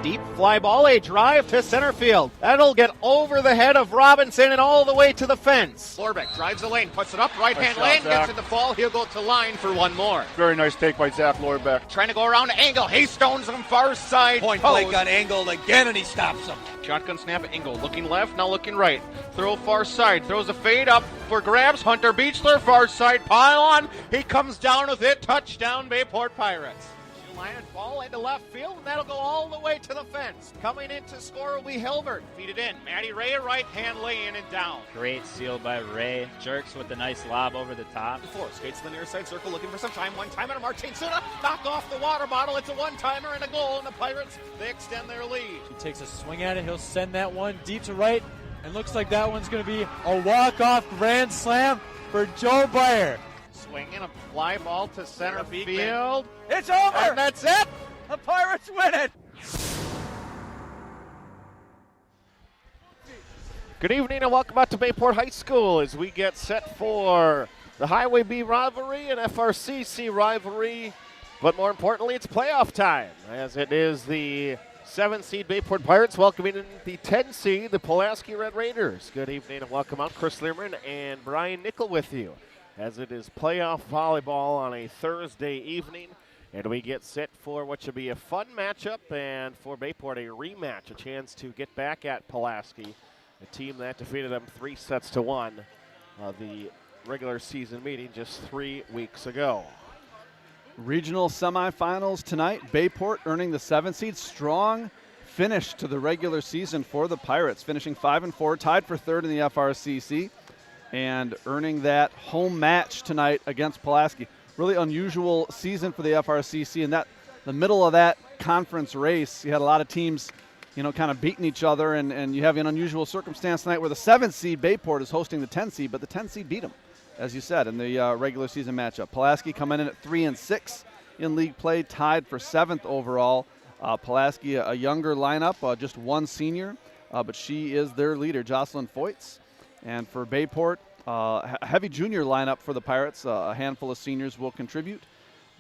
Deep fly ball, a drive to center field. That'll get over the head of Robinson and all the way to the fence. Lorbeck drives the lane, puts it up, right-hand lane, gets it to fall. He'll go to line for one more. Very nice take by Zach Lorbeck. Trying to go around Engel. He stones him far side. Point blank on Engel again, and he stops him. Shotgun snap at Engel. Looking left, now looking right. Throw far side. Throws a fade up for grabs. Hunter Beechler, far side pile on. He comes down with it. Touchdown, Bayport Pirates. Line and ball into left field, and that'll go all the way to the fence. Coming in to score will be Hilbert. Feed it in. Matty Ray, right-hand lane and down. Great seal by Ray. Jerks with a nice lob over the top. Four skates to the near side circle, looking for some time. One timer to Martin Suna. Knock off the water bottle. It's a one-timer and a goal, and the Pirates, they extend their lead. He takes a swing at it. He'll send that one deep to right, and looks like that one's going to be a walk-off grand slam for Joe Byer. Swinging a fly ball to center field. It's over! And that's it! The Pirates win it! Good evening and welcome out to Bayport High School as we get set for the Highway B rivalry and FRCC rivalry. But more importantly, it's playoff time as it is the 7th seed Bayport Pirates welcoming in the 10th seed, the Pulaski Red Raiders. Good evening and welcome out. Chris Learman and Brian Nickel with you, as it is playoff volleyball on a Thursday evening, and we get set for what should be a fun matchup, and for Bayport, a rematch, a chance to get back at Pulaski, a team that defeated them 3-1 the regular season meeting just 3 weeks ago. Regional semifinals tonight. Bayport earning the 7th seed. Strong finish to the regular season for the Pirates, finishing 5-4, tied for 3rd in the FRCC. And earning that home match tonight against Pulaski. Really unusual season for the FRCC, and that the middle of that conference race, you had a lot of teams, kind of beating each other, and you have an unusual circumstance tonight where the 7th seed Bayport is hosting the 10th seed, but the 10th seed beat them, as you said, in the regular season matchup. Pulaski coming in at 3-6 in league play, tied for 7th overall. Pulaski, a younger lineup, just one senior, but she is their leader, Jocelyn Foyts. And for Bayport, a heavy junior lineup for the Pirates. A handful of seniors will contribute,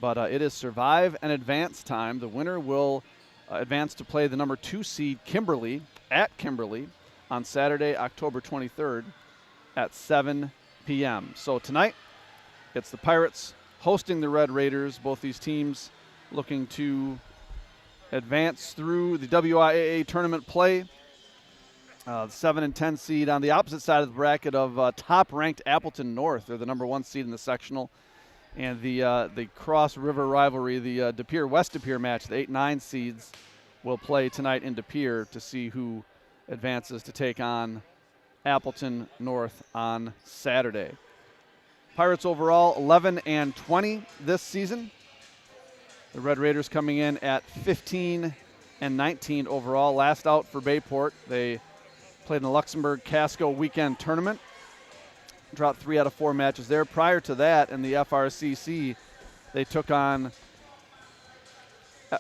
but it is survive and advance time. The winner will advance to play the number 2 seed Kimberly at Kimberly on Saturday, October 23rd at 7 p.m. So tonight, it's the Pirates hosting the Red Raiders. Both these teams looking to advance through the WIAA tournament play. The 7 and 10 seed on the opposite side of the bracket of top-ranked Appleton North. They're the number 1 seed in the sectional. And the Cross River rivalry, the De Pere West De Pere match, the 8-9 seeds will play tonight in De Pere to see who advances to take on Appleton North on Saturday. Pirates overall 11 and 20 this season. The Red Raiders coming in at 15 and 19 overall. Last out for Bayport. They played in the Luxembourg Casco weekend tournament. Dropped 3 out of 4 matches there. Prior to that, in the FRCC, they took on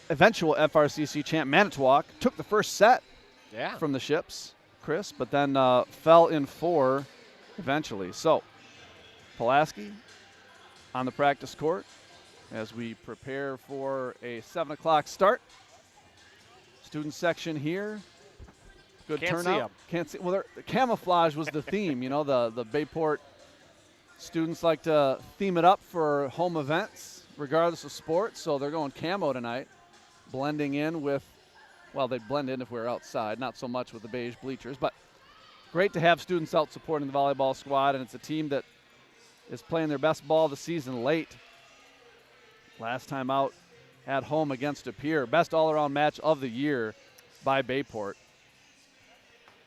eventual FRCC champ Manitowoc. Took the first set from the Ships, Chris, but then fell in 4 eventually. So, Pulaski on the practice court as we prepare for a 7 o'clock start. Student section here. Good Can't turnout. see 'em. Can't see. Well, the camouflage was the theme. The Bayport students like to theme it up for home events, regardless of sport. So they're going camo tonight, blending in with, well, they blend in if we're outside, not so much with the beige bleachers. But great to have students out supporting the volleyball squad, and it's a team that is playing their best ball of the season late. Last time out at home against De Pere. Best all-around match of the year by Bayport.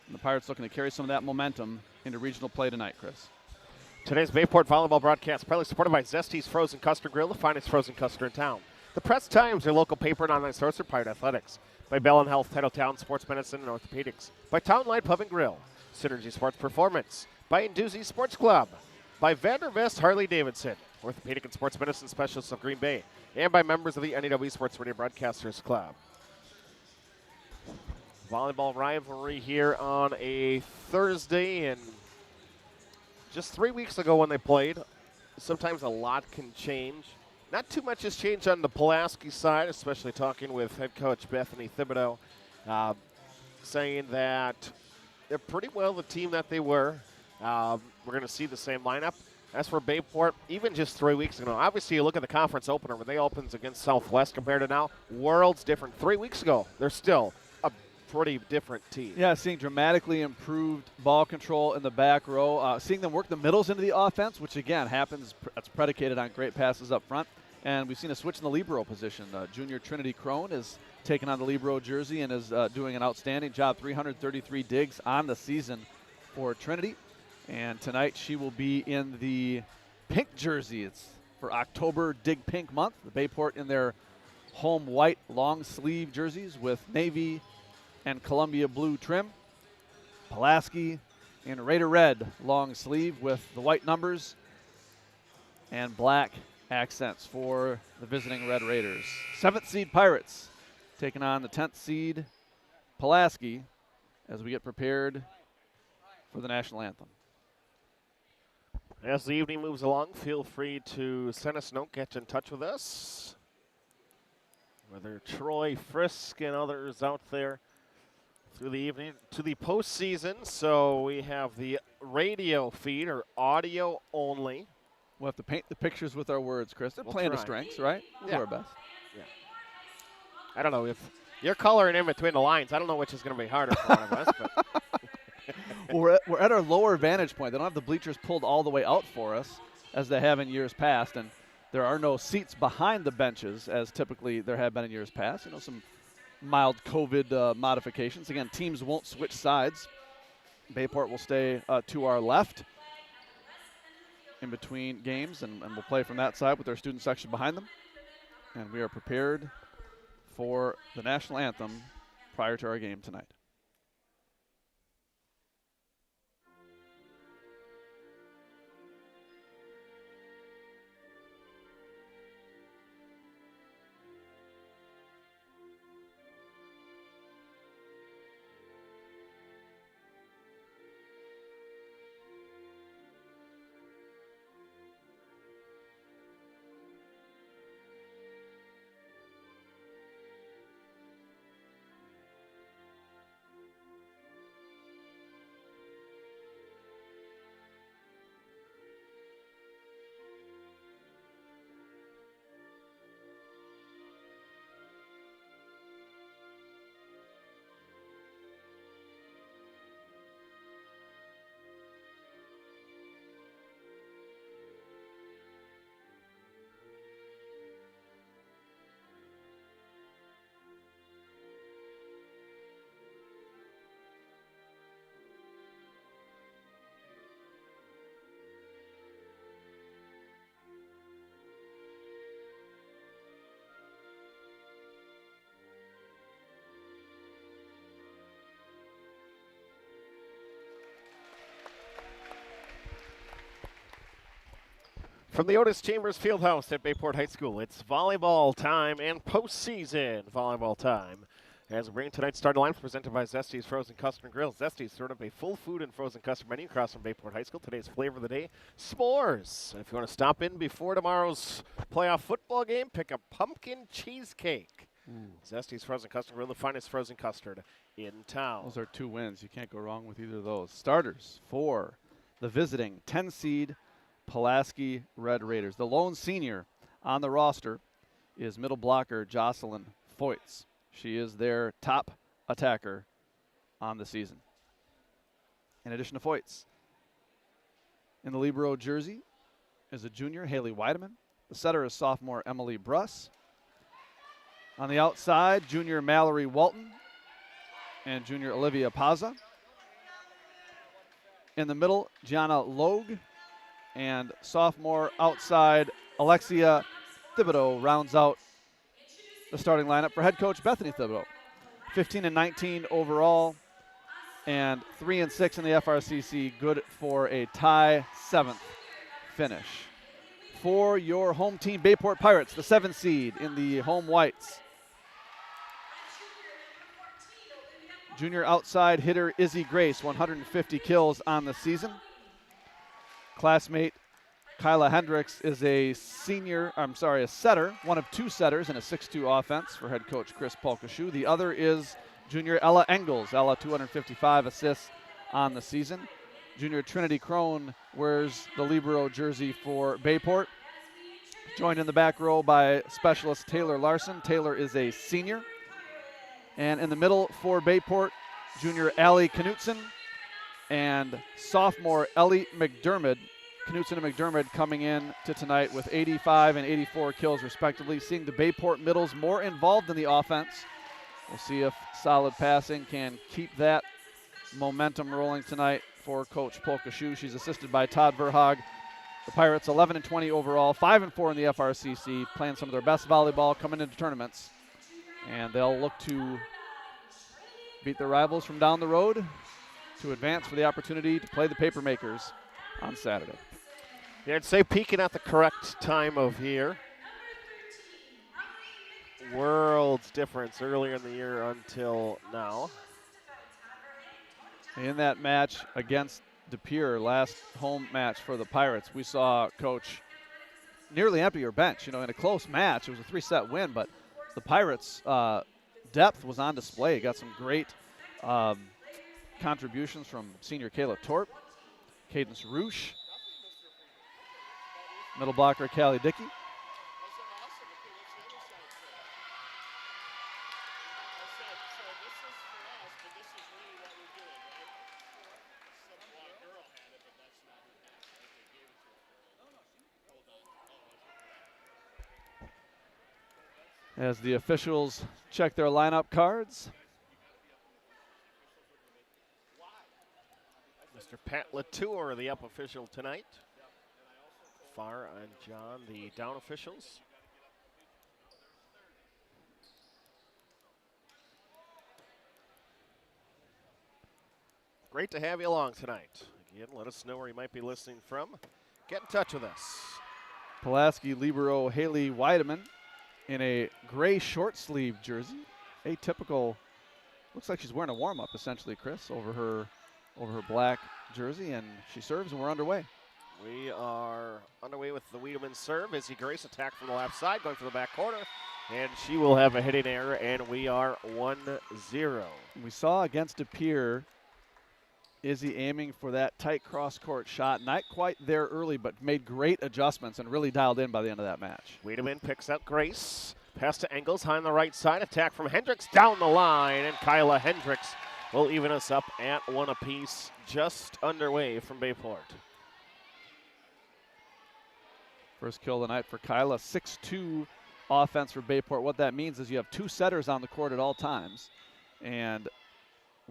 And the Pirates looking to carry some of that momentum into regional play tonight, Chris. Today's Bayport volleyball broadcast proudly supported by Zesty's Frozen Custard Grill, the finest frozen custard in town. The Press Times, your local paper and online source for Pirate Athletics. By Bell & Health, Titletown, Sports Medicine, and Orthopedics. By Town Line Pub and Grill. Synergy Sports Performance. By Induzi Sports Club. By Vandervest Harley Davidson, Orthopedic and Sports Medicine Specialists of Green Bay. And by members of the NEW Sports Radio Broadcasters Club. Volleyball rivalry here on a Thursday, and just 3 weeks ago when they played, sometimes a lot can change not too much has changed on the Pulaski side, especially talking with head coach Bethany Thibodeau, saying that they're pretty well the team that they were. We're going to see the same lineup. As for Bayport, even just 3 weeks ago, obviously you look at the conference opener when they opens against Southwest compared to now, worlds different. 3 weeks ago, they're still a pretty different team. Yeah, seeing dramatically improved ball control in the back row, seeing them work the middles into the offense, which again happens, that's predicated on great passes up front. And we've seen a switch in the libero position. Junior Trinity Crone is taking on the libero jersey and is doing an outstanding job, 333 digs on the season for Trinity. And tonight she will be in the pink jersey. It's for October Dig Pink month. The Bayport in their home white long sleeve jerseys with navy and Columbia blue trim. Pulaski in Raider red long sleeve with the white numbers and black accents for the visiting Red Raiders. 7th seed Pirates taking on the 10th seed Pulaski as we get prepared for the national anthem. As the evening moves along, feel free to send us a note, get in touch with us. Whether Troy, Frisk, and others out there through the evening to the postseason. So we have the radio feed or audio only. We'll have to paint the pictures with our words, Chris. They're playing to strengths, right? We'll do our best. Yeah. I don't know if you're coloring in between the lines. I don't know which is going to be harder for one of us, but. We're at our lower vantage point. They don't have the bleachers pulled all the way out for us as they have in years past, and there are no seats behind the benches as typically there have been in years past. You know, some mild COVID modifications. Again, teams won't switch sides. Bayport will stay to our left in between games, and we'll play from that side with our student section behind them. And we are prepared for the national anthem prior to our game tonight. From the Otis Chambers Fieldhouse at Bayport High School, it's volleyball time and postseason volleyball time. As we bring tonight's starting line presented by Zesty's Frozen Custard and Grills. Zesty's sort of a full food and frozen custard menu across from Bayport High School. Today's flavor of the day, s'mores. And if you want to stop in before tomorrow's playoff football game, pick a pumpkin cheesecake. Zesty's Frozen Custard and Grill, the finest frozen custard in town. Those are 2 wins. You can't go wrong with either of those. Starters for the visiting 10 seed Pulaski Red Raiders. The lone senior on the roster is middle blocker Jocelyn Foyts. She is their top attacker on the season. In addition to Foyts, in the libero jersey is a junior, Haley Weideman. The setter is sophomore Emily Bruss. On the outside, junior Mallory Walton and junior Olivia Paza. In the middle, Gianna Logue. And sophomore outside, Alexia Thibodeau rounds out the starting lineup for head coach Bethany Thibodeau. 15-19 overall and 3-6 in the FRCC, good for a tie 7th finish. For your home team, Bayport Pirates, the 7th seed in the home whites. Junior outside hitter Izzy Grace, 150 kills on the season. Classmate Kyla Hendricks is a setter, one of 2 setters in a 6-2 offense for head coach Chris Polkashu. The other is junior Ella Engels. Ella, 255 assists on the season. Junior Trinity Crone wears the libero jersey for Bayport. Joined in the back row by specialist Taylor Larson. Taylor is a senior. And in the middle for Bayport, junior Allie Knutson and sophomore Ellie McDermott. Knutson and McDermott coming in to tonight with 85 and 84 kills respectively, seeing the Bayport middles more involved in the offense. We'll see if solid passing can keep that momentum rolling tonight for Coach Polkashu. She's assisted by Todd Verhaag. The Pirates 11 and 20 overall, 5 and 4 in the FRCC, playing some of their best volleyball coming into tournaments. And they'll look to beat their rivals from down the road to advance for the opportunity to play the Papermakers on Saturday. Yeah, I'd say peaking at the correct time of year. Worlds difference earlier in the year until now. In that match against De Pere, last home match for the Pirates, we saw Coach nearly empty her bench. You know, in a close match, it was a 3-set win, but the Pirates' depth was on display. Got some great contributions from senior Kayla Torp, Cadence Roosh, middle blocker Callie Dickey. As the officials check their lineup cards. Mr. Pat Latour, the up official tonight. Farr and John, the down officials. Great to have you along tonight. Again, let us know where you might be listening from. Get in touch with us. Pulaski libero Haley Weideman in a gray short sleeve jersey. Atypical, looks like she's wearing a warm-up essentially, Chris, over her black jersey, and she serves and we're underway. We are underway with the Wiedemann serve. Izzy Grace attack from the left side, going for the back corner, and she will have a hitting error, and we are 1-0. We saw against De Pere, Izzy aiming for that tight cross-court shot. Not quite there early, but made great adjustments and really dialed in by the end of that match. Wiedemann picks up Grace. Pass to Engels, high on the right side. Attack from Hendricks down the line, and Kyla Hendricks will even us up at 1 apiece, just underway from Bayport. First kill of the night for Kyla. 6-2 offense for Bayport. What that means is you have 2 setters on the court at all times, and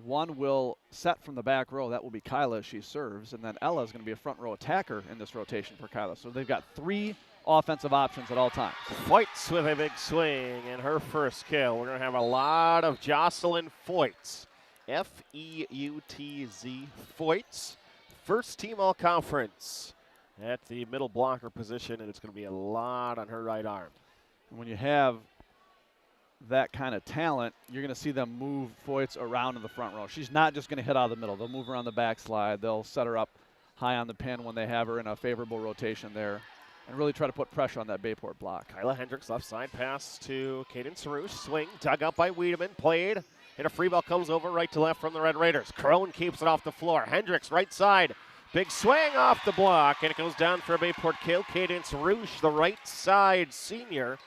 one will set from the back row. That will be Kyla as she serves, and then Ella is going to be a front row attacker in this rotation for Kyla. So they've got 3 offensive options at all times. Foytz with a big swing and her first kill. We're going to have a lot of Jocelyn Foytz. F-E-U-T-Z, Foytz. First team all-conference at the middle blocker position, and it's going to be a lot on her right arm. When you have that kind of talent, you're going to see them move Foytz around in the front row. She's not just going to hit out of the middle. They'll move her on the backslide. They'll set her up high on the pin when they have her in a favorable rotation there and really try to put pressure on that Bayport block. Kyla Hendricks, left side pass to Cadence Roosh. Swing, dug up by Wiedemann, played, and a free ball comes over right to left from the Red Raiders. Crone keeps it off the floor. Hendricks, right side. Big swing off the block, and it goes down for a Bayport kill. Cadence Roosh, the right side senior.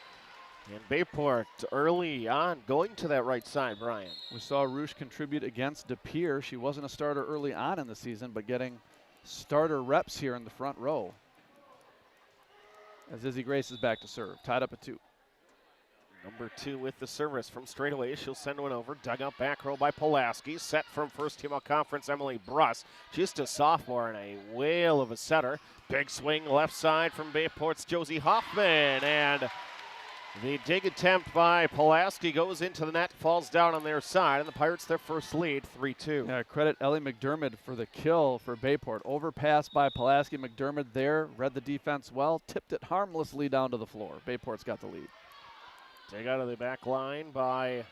And Bayport early on going to that right side, Brian. We saw Roosh contribute against De Pere. She wasn't a starter early on in the season, but getting starter reps here in the front row. As Izzy Grace is back to serve, tied up at 2. Number 2 with the service from straightaway. She'll send one over. Dug up back row by Pulaski. Set from first team all conference, Emily Bruss. Just a sophomore and a whale of a setter. Big swing left side from Bayport's Josie Hoffman. And the dig attempt by Pulaski goes into the net, falls down on their side, and the Pirates their first lead, 3-2. Yeah, credit Ellie McDermott for the kill for Bayport. Overpass by Pulaski. McDermott there, read the defense well, tipped it harmlessly down to the floor. Bayport's got the lead. Dig out of the back line by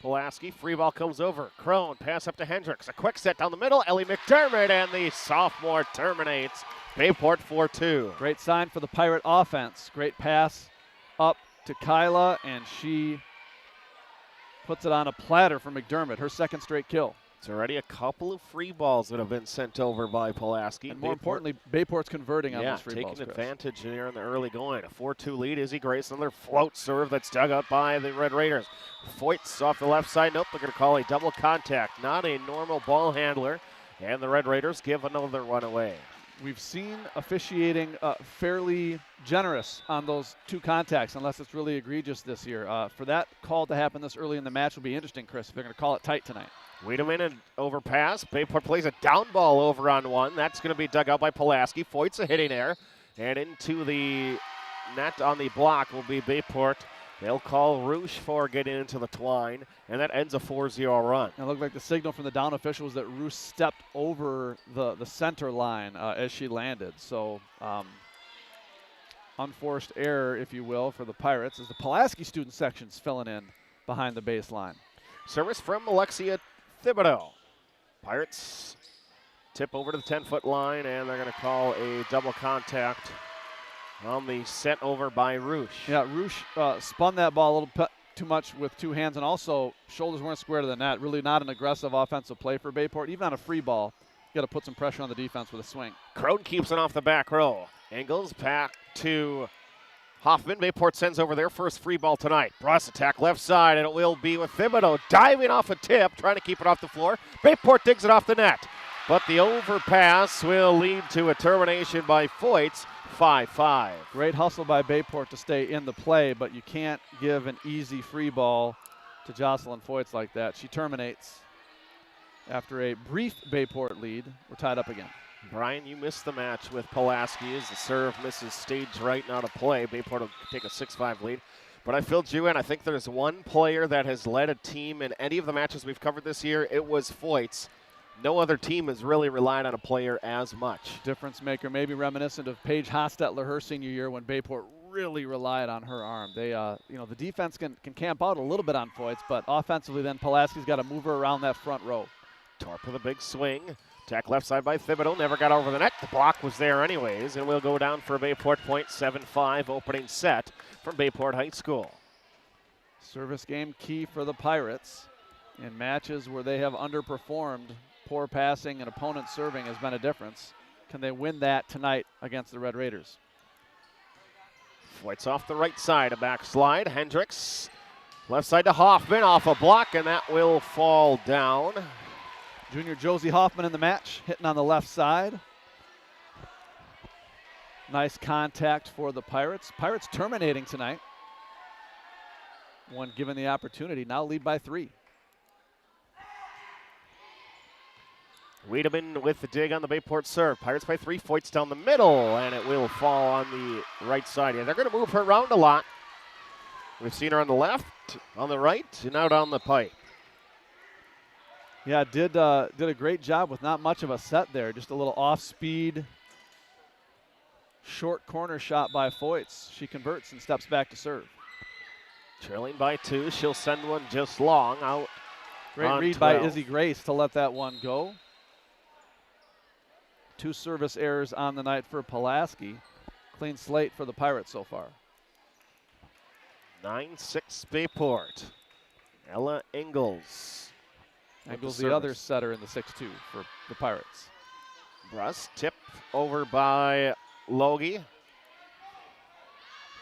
Pulaski, free ball comes over. Crone, pass up to Hendricks. A quick set down the middle. Ellie McDermott, and the sophomore terminates. Bayport 4-2. Great sign for the Pirate offense. Great pass up to Kyla, and she puts it on a platter for McDermott, her second straight kill. It's already a couple of free balls that have been sent over by Pulaski. And more importantly, Bayport's converting on those free balls. Taking advantage here in the early going. A 4-2 lead. Izzy Grace, another float serve that's dug out by the Red Raiders. Foyts off the left side. Nope, they're going to call a double contact. Not a normal ball handler. And the Red Raiders give another one away. We've seen officiating fairly generous on those two contacts, unless it's really egregious this year. For that call to happen this early in the match will be interesting, Chris, if they're going to call it tight tonight. Wiedemann and overpass. Bayport plays a down ball over on one. That's going to be dug out by Pulaski. Foyt's a hitting there. And into the net on the block will be Bayport. They'll call Roosh for getting into the twine, and that ends a 4-0 run. It looked like the signal from the down official was that Roosh stepped over the center line as she landed. So unforced error, if you will, for the Pirates as the Pulaski student section's filling in behind the baseline. Service from Alexia Thibodeau. Pirates tip over to the 10-foot line, and they're going to call a double contact on the set over by Roosh. Yeah, Roosh spun that ball a little too much with two hands, and also shoulders weren't square to the net. Really not an aggressive offensive play for Bayport. Even on a free ball, you got to put some pressure on the defense with a swing. Crone keeps it off the back row. Engels back to Hoffman. Bayport sends over their first free ball tonight. Bruss attack left side, and it will be with Thibodeau diving off a tip, trying to keep it off the floor. Bayport digs it off the net, but the overpass will lead to a termination by Foyts. 5-5. Great hustle by Bayport to stay in the play, but you can't give an easy free ball to Jocelyn Foyts like that. She terminates after a brief Bayport lead. We're tied up again. Brian, you missed the match with Pulaski as the serve misses stage right and out of play. Bayport will take a 6-5 lead. But I filled you in. I think there's one player that has led a team in any of the matches we've covered this year. It was Foyts. No other team has really relied on a player as much. Difference maker, maybe reminiscent of Paige Hostetler her senior year when Bayport really relied on her arm. They, the defense can camp out a little bit on Foyts, but offensively then Pulaski's got to move her around that front row. Torp with a big swing. Attack left side by Thibodeau. Never got over the net. The block was there anyways, and we'll go down for a Bayport point. 7-5 opening set from Bayport High School. Service game key for the Pirates in matches where they have underperformed. Poor passing and opponent serving has been a difference. Can they win that tonight against the Red Raiders? Foyts off the right side, a backslide. Hendricks left side to Hoffman, off a block, and that will fall down. Junior Josie Hoffman in the match, hitting on the left side. Nice contact for the Pirates. Pirates terminating tonight. One given the opportunity, now lead by 3. Wiedemann with the dig on the Bayport serve. Pirates by 3. Foyts down the middle, and it will fall on the right side. Yeah, they're going to move her around a lot. We've seen her on the left, on the right, and out on the pipe. Yeah, did a great job with not much of a set there. Just a little off-speed, short corner shot by Foyts. She converts and steps back to serve. Trailing by 2. She'll send one just long out. Great read 12. by Izzy Grace to let that one go. 2 service errors on the night for Pulaski. Clean slate for the Pirates so far. 9-6 Bayport. Ella Engels. Engels the other setter in the 6-2 for the Pirates. Bruss tip over by Logie.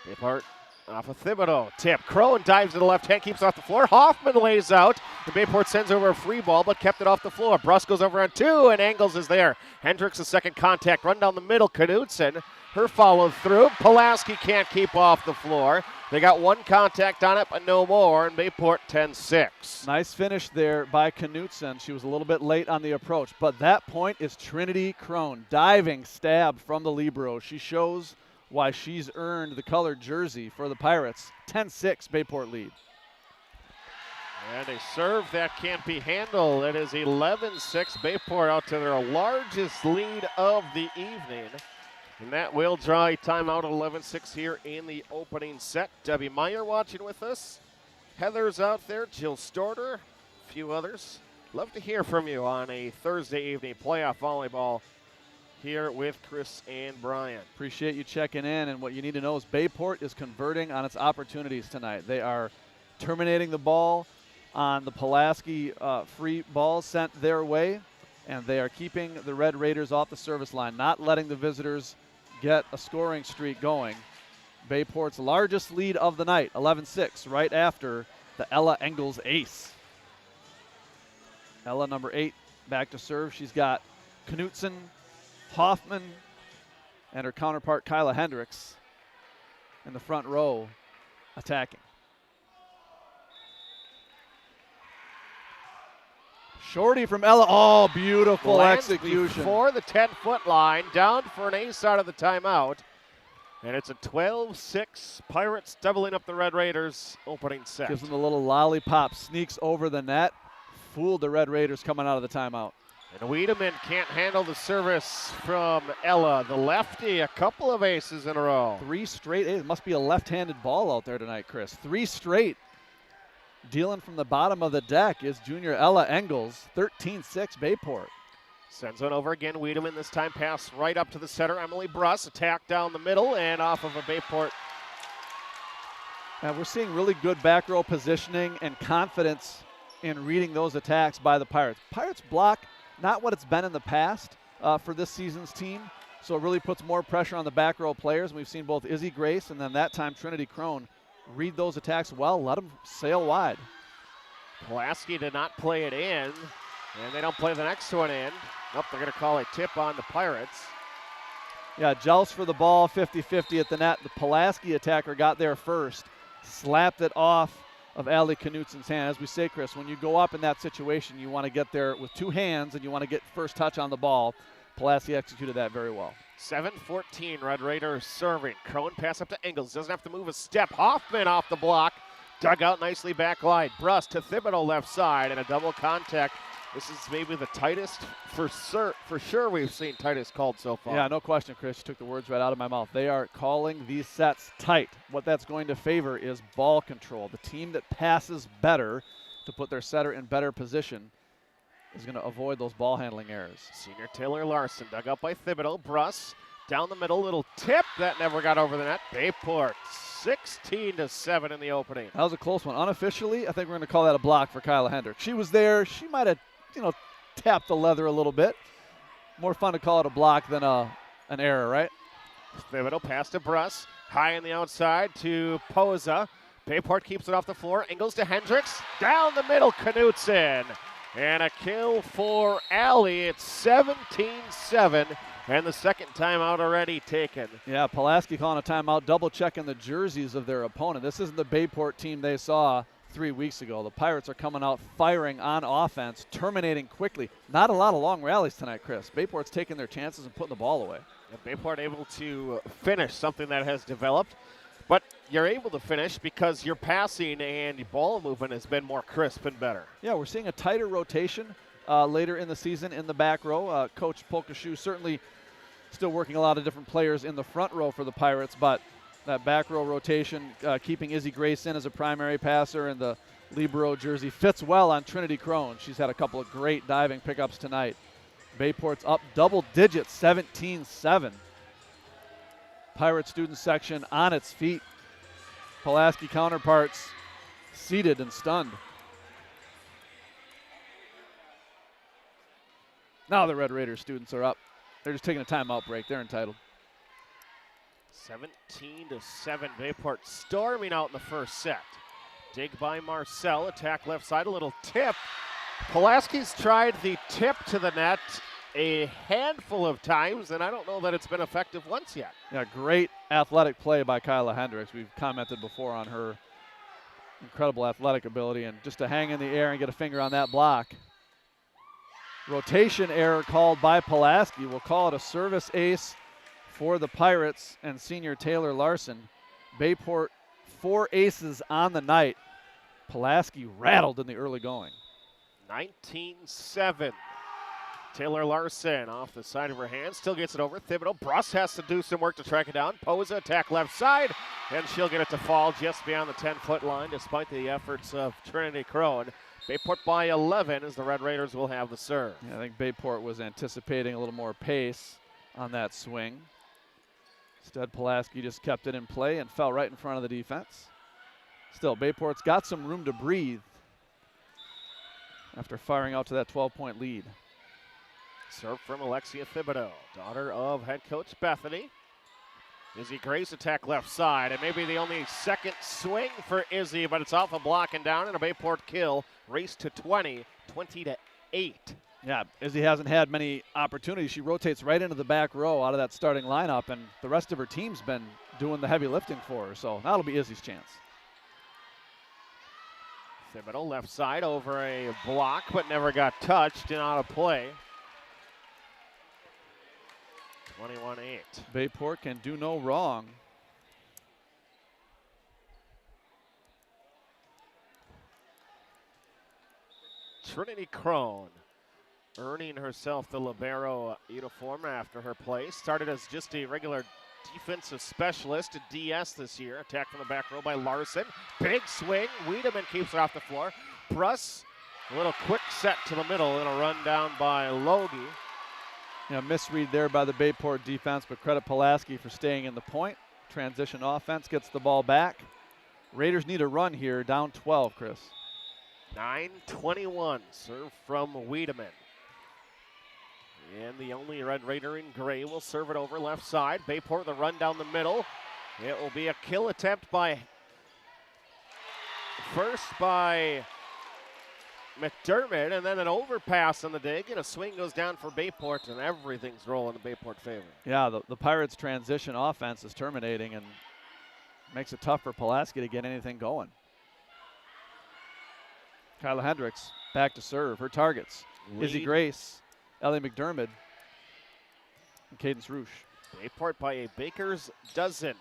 Bayport off of Thibodeau. Tip. Crone dives to the left hand, keeps off the floor. Hoffman lays out. The Bayport sends over a free ball, but kept it off the floor. Bruss goes over on 2, and Engels is there. Hendricks a second contact. Run down the middle. Knudsen. Her follow through. Pulaski can't keep off the floor. They got one contact on it, but no more, and Bayport 10-6. Nice finish there by Knudsen. She was a little bit late on the approach, but that point is Trinity Crone. Diving stab from the libero. She shows why she's earned the colored jersey for the Pirates. 10-6 Bayport lead. And a serve that can't be handled. It is 11-6 Bayport out to their largest lead of the evening. And that will draw a timeout at 11-6 here in the opening set. Debbie Meyer watching with us. Heather's out there, Jill Storter, a few others. Love to hear from you on a Thursday evening playoff volleyball here with Chris and Brian. Appreciate you checking in, and what you need to know is Bayport is converting on its opportunities tonight. They are terminating the ball on the Pulaski free balls sent their way, and they are keeping the Red Raiders off the service line, not letting the visitors get a scoring streak going. Bayport's largest lead of the night, 11-6, right after the Ella Engels ace. Ella, number 8, back to serve. She's got Knutson, Hoffman, and her counterpart Kyla Hendricks in the front row attacking. Shorty from Ella. Oh, beautiful Lands execution. Before the 10-foot line, down for an ace out of the timeout. And it's a 12-6. Pirates doubling up the Red Raiders opening set. Gives them a little lollipop, sneaks over the net. Fooled the Red Raiders coming out of the timeout. And Wiedemann can't handle the service from Ella, the lefty. A couple of aces in a row. 3 straight. It must be a left-handed ball out there tonight, Chris. 3 straight. Dealing from the bottom of the deck is junior Ella Engels. 13-6 Bayport. Sends one over again. Wiedemann this time pass right up to the center. Emily Bruss attack down the middle and off of a Bayport. And we're seeing really good back row positioning and confidence in reading those attacks by the Pirates. Pirates block not what it's been in the past for this season's team, so it really puts more pressure on the back row players. We've seen both Izzy Grace and then that time Trinity Crone read those attacks well, let them sail wide. Pulaski did not play it in, and they don't play the next one in. Nope, they're going to call a tip on the Pirates. Yeah, joust for the ball, 50-50 at the net. The Pulaski attacker got there first, slapped it off of Allie Knutson's hand. As we say, Chris, when you go up in that situation, you want to get there with 2 hands and you want to get first touch on the ball. Pulaski executed that very well. 7-14, Red Raiders serving. Crone pass up to Engels, doesn't have to move a step. Hoffman off the block, dug out nicely back line. Bruss to Thibodeau left side, and a double contact. This is maybe the tightest for sure we've seen tightest called so far. Yeah, no question, Chris. You took the words right out of my mouth. They are calling these sets tight. What that's going to favor is ball control. The team that passes better to put their setter in better position is going to avoid those ball handling errors. Senior Taylor Larson dug up by Thibodeau. Bruss down the middle, little tip that never got over the net. Bayport 16-7 in the opening. That was a close one. Unofficially, I think we're going to call that a block for Kyla Hendricks. She was there. She might have, tapped the leather a little bit. More fun to call it a block than an error, right? Thibodeau pass to Bruss. High in the outside to Poza. Bayport keeps it off the floor. Engels to Hendricks. Down the middle, Knutson. And a kill for Allie. It's 17-7. And the second timeout already taken. Yeah, Pulaski calling a timeout, double checking the jerseys of their opponent. This isn't the Bayport team they saw 3 weeks ago. The Pirates are coming out firing on offense, terminating quickly. Not a lot of long rallies tonight, Chris. Bayport's taking their chances and putting the ball away. And Bayport able to finish something that has developed. But you're able to finish because your passing and your ball movement has been more crisp and better. Yeah, we're seeing a tighter rotation later in the season in the back row. Coach Polkashu certainly still working a lot of different players in the front row for the Pirates, but that back row rotation, keeping Izzy Grace in as a primary passer, and the libero jersey fits well on Trinity Crone. She's had a couple of great diving pickups tonight. Bayport's up double digits, 17-7. Pirate student section on its feet. Pulaski counterparts seated and stunned. Now the Red Raiders students are up. They're just taking a timeout break. They're entitled. 17-7, Bayport storming out in the first set. Dig by Marcel, attack left side, a little tip. Pulaski's tried the tip to the net a handful of times, and I don't know that it's been effective once yet. Yeah, great athletic play by Kyla Hendricks. We've commented before on her incredible athletic ability, and just to hang in the air and get a finger on that block. Rotation error called by Pulaski. We'll call it a service ace for the Pirates and senior Taylor Larson. Bayport 4 aces on the night. Pulaski rattled in the early going. 19-7. Taylor Larson off the side of her hand, still gets it over. Thibodeau. Bruss has to do some work to track it down. Poza attack left side. And she'll get it to fall just beyond the 10-foot line despite the efforts of Trinity Crone. Bayport by 11 as the Red Raiders will have the serve. Yeah, I think Bayport was anticipating a little more pace on that swing. Instead, Pulaski just kept it in play and fell right in front of the defense. Still, Bayport's got some room to breathe after firing out to that 12-point lead. Serve from Alexia Thibodeau, daughter of head coach Bethany. Izzy Grace attack left side, and maybe the only second swing for Izzy, but it's off a block and down, and a Bayport kill. Race to 20, 20-8. Yeah, Izzy hasn't had many opportunities. She rotates right into the back row out of that starting lineup, and the rest of her team's been doing the heavy lifting for her, so that'll be Izzy's chance. Thibodeau left side over a block, but never got touched and out of play. 21-8. Bayport can do no wrong. Trinity Crone earning herself the libero uniform after her play. Started as just a regular defensive specialist, a DS this year. Attack from the back row by Larson. Big swing. Wiedemann keeps it off the floor. Pruss, a little quick set to the middle and a run down by Logie. Yeah, misread there by the Bayport defense, but credit Pulaski for staying in the point. Transition offense gets the ball back. Raiders need a run here, down 12, Chris. 9:21, serve from Wiedemann. And the only Red Raider in gray will serve it over left side. Bayport the run down the middle. It will be a kill attempt by McDermott, and then an overpass on the dig, and a swing goes down for Bayport, and everything's rolling in Bayport favor. Yeah, the Pirates' transition offense is terminating and makes it tough for Pulaski to get anything going. Kyla Hendricks back to serve. Her targets, Izzy Grace, Ellie McDermott, and Cadence Roosh. Bayport by a baker's dozen.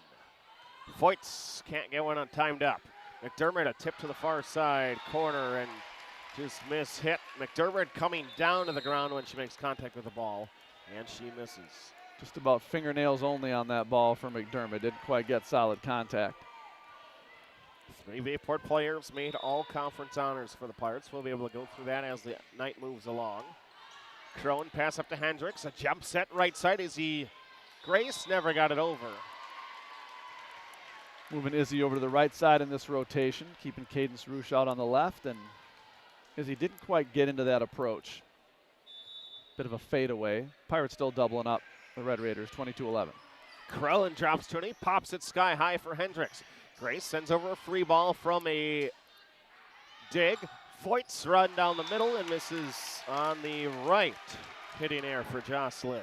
Voits can't get one on timed up. McDermott a tip to the far side corner and just miss-hit. McDermott coming down to the ground when she makes contact with the ball, and she misses. Just about fingernails only on that ball for McDermott. Didn't quite get solid contact. 3 Bayport players made all conference honors for the Pirates. We'll be able to go through that as the night moves along. Crone pass up to Hendricks. A jump set right side. Izzy Grace never got it over. Moving Izzy over to the right side in this rotation, keeping Cadence Roosh out on the left, and Izzy didn't quite get into that approach. Bit of a fadeaway. Pirates still doubling up the Red Raiders, 22-11. Crone drops 20, pops it sky high for Hendricks. Grace sends over a free ball from a dig. Voits run down the middle and misses on the right. Hitting air for Jocelyn.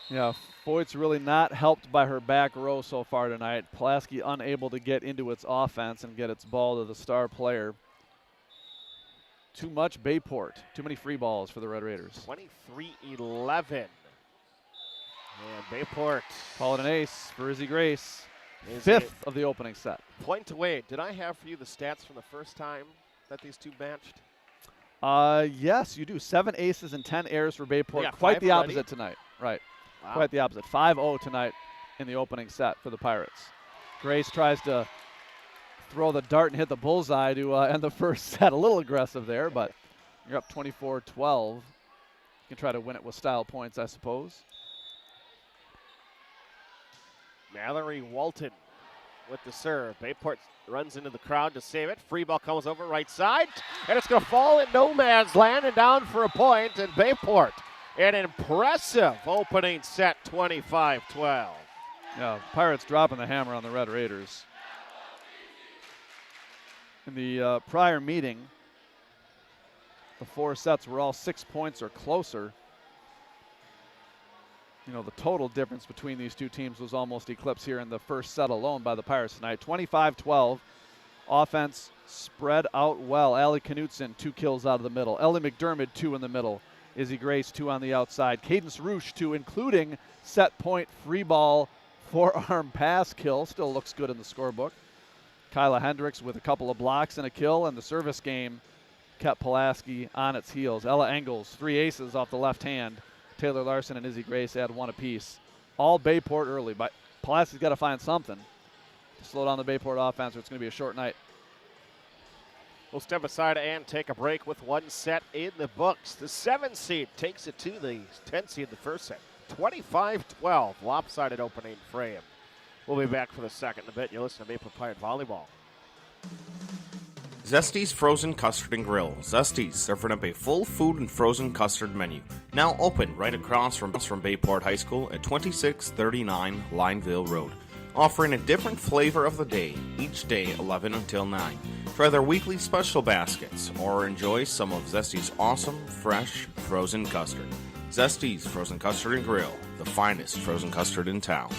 Yeah, Voigt's really not helped by her back row so far tonight. Pulaski unable to get into its offense and get its ball to the star player. Too much Bayport. Too many free balls for the Red Raiders. 23-11. And Bayport. Call it an ace for Izzy Grace. Is 5th of the opening set. Point away. Did I have for you the stats from the first time that these two benched? Yes, you do. 7 aces and 10 errors for Bayport. Yeah, Quite 5 the already? opposite tonight. Right. Wow. Quite the opposite. 5-0 tonight in the opening set for the Pirates. Grace tries to throw the dart and hit the bullseye to end the first set. A little aggressive there, but you're up 24-12. You can try to win it with style points, I suppose. Mallory Walton with the serve. Bayport runs into the crowd to save it. Free ball comes over right side, and it's going to fall in no man's land and down for a point. And Bayport, an impressive opening set, 25-12. Yeah, Pirates dropping the hammer on the Red Raiders. In the prior meeting, the 4 sets were all 6 points or closer. You know, the total difference between these two teams was almost eclipsed here in the first set alone by the Pirates tonight. 25-12. Offense spread out well. Allie Knutson, 2 kills out of the middle. Ellie McDermott, 2 in the middle. Izzy Grace, 2 on the outside. Cadence Roosh, 2, including set point free ball forearm pass kill. Still looks good in the scorebook. Kyla Hendricks with a couple of blocks and a kill, and the service game kept Pulaski on its heels. Ella Engels, 3 aces off the left hand. Taylor Larson and Izzy Grace add 1 apiece. All Bayport early, but Pulaski's got to find something to slow down the Bayport offense, or it's going to be a short night. We'll step aside and take a break with one set in the books. The 7 seed takes it to the 10 seed in the first set. 25-12, lopsided opening frame. We'll be back for the second in a bit. You're listening to Bayport Pirate Volleyball. Zesty's Frozen Custard and Grill. Zesty's serving up a full food and frozen custard menu. Now open right across from Bayport High School at 2639 Lineville Road. Offering a different flavor of the day, each day 11 until 9. Try their weekly special baskets or enjoy some of Zesty's awesome, fresh, frozen custard. Zesty's Frozen Custard and Grill, the finest frozen custard in town.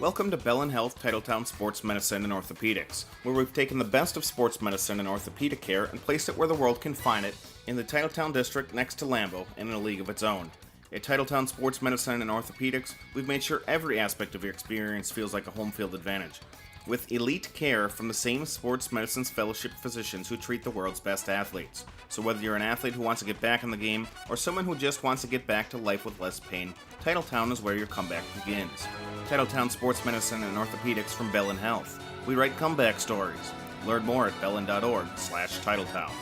Welcome to Bellin Health Titletown Sports Medicine and Orthopedics, where we've taken the best of sports medicine and orthopedic care and placed it where the world can find it, in the Titletown district next to Lambeau and in a league of its own. At Titletown Sports Medicine and Orthopedics, we've made sure every aspect of your experience feels like a home field advantage. With elite care from the same sports medicine's fellowship physicians who treat the world's best athletes. So whether you're an athlete who wants to get back in the game or someone who just wants to get back to life with less pain, Titletown is where your comeback begins. Titletown Sports Medicine and Orthopedics from Bellin Health. We write comeback stories. Learn more at bellin.org/Titletown.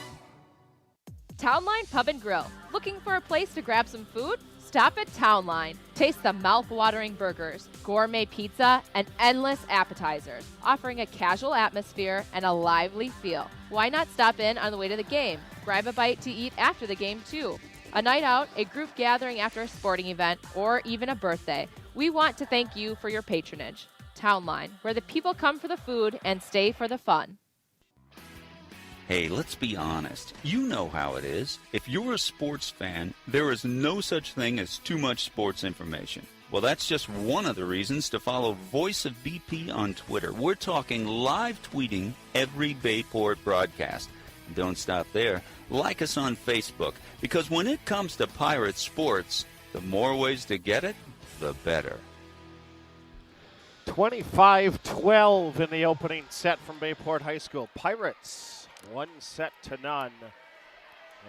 Townline Pub and Grill. Looking for a place to grab some food? Stop at Townline. Taste the mouth-watering burgers, gourmet pizza, and endless appetizers, offering a casual atmosphere and a lively feel. Why not stop in on the way to the game? Grab a bite to eat after the game, too. A night out, a group gathering after a sporting event, or even a birthday. We want to thank you for your patronage. Townline, where the people come for the food and stay for the fun. Hey, let's be honest. You know how it is. If you're a sports fan, there is no such thing as too much sports information. Well, that's just one of the reasons to follow Voice of BP on Twitter. We're talking live tweeting every Bayport broadcast. Don't stop there. Like us on Facebook, because when it comes to Pirate sports, the more ways to get it, the better. 25-12 in the opening set from Bayport High School. Pirates 1-0.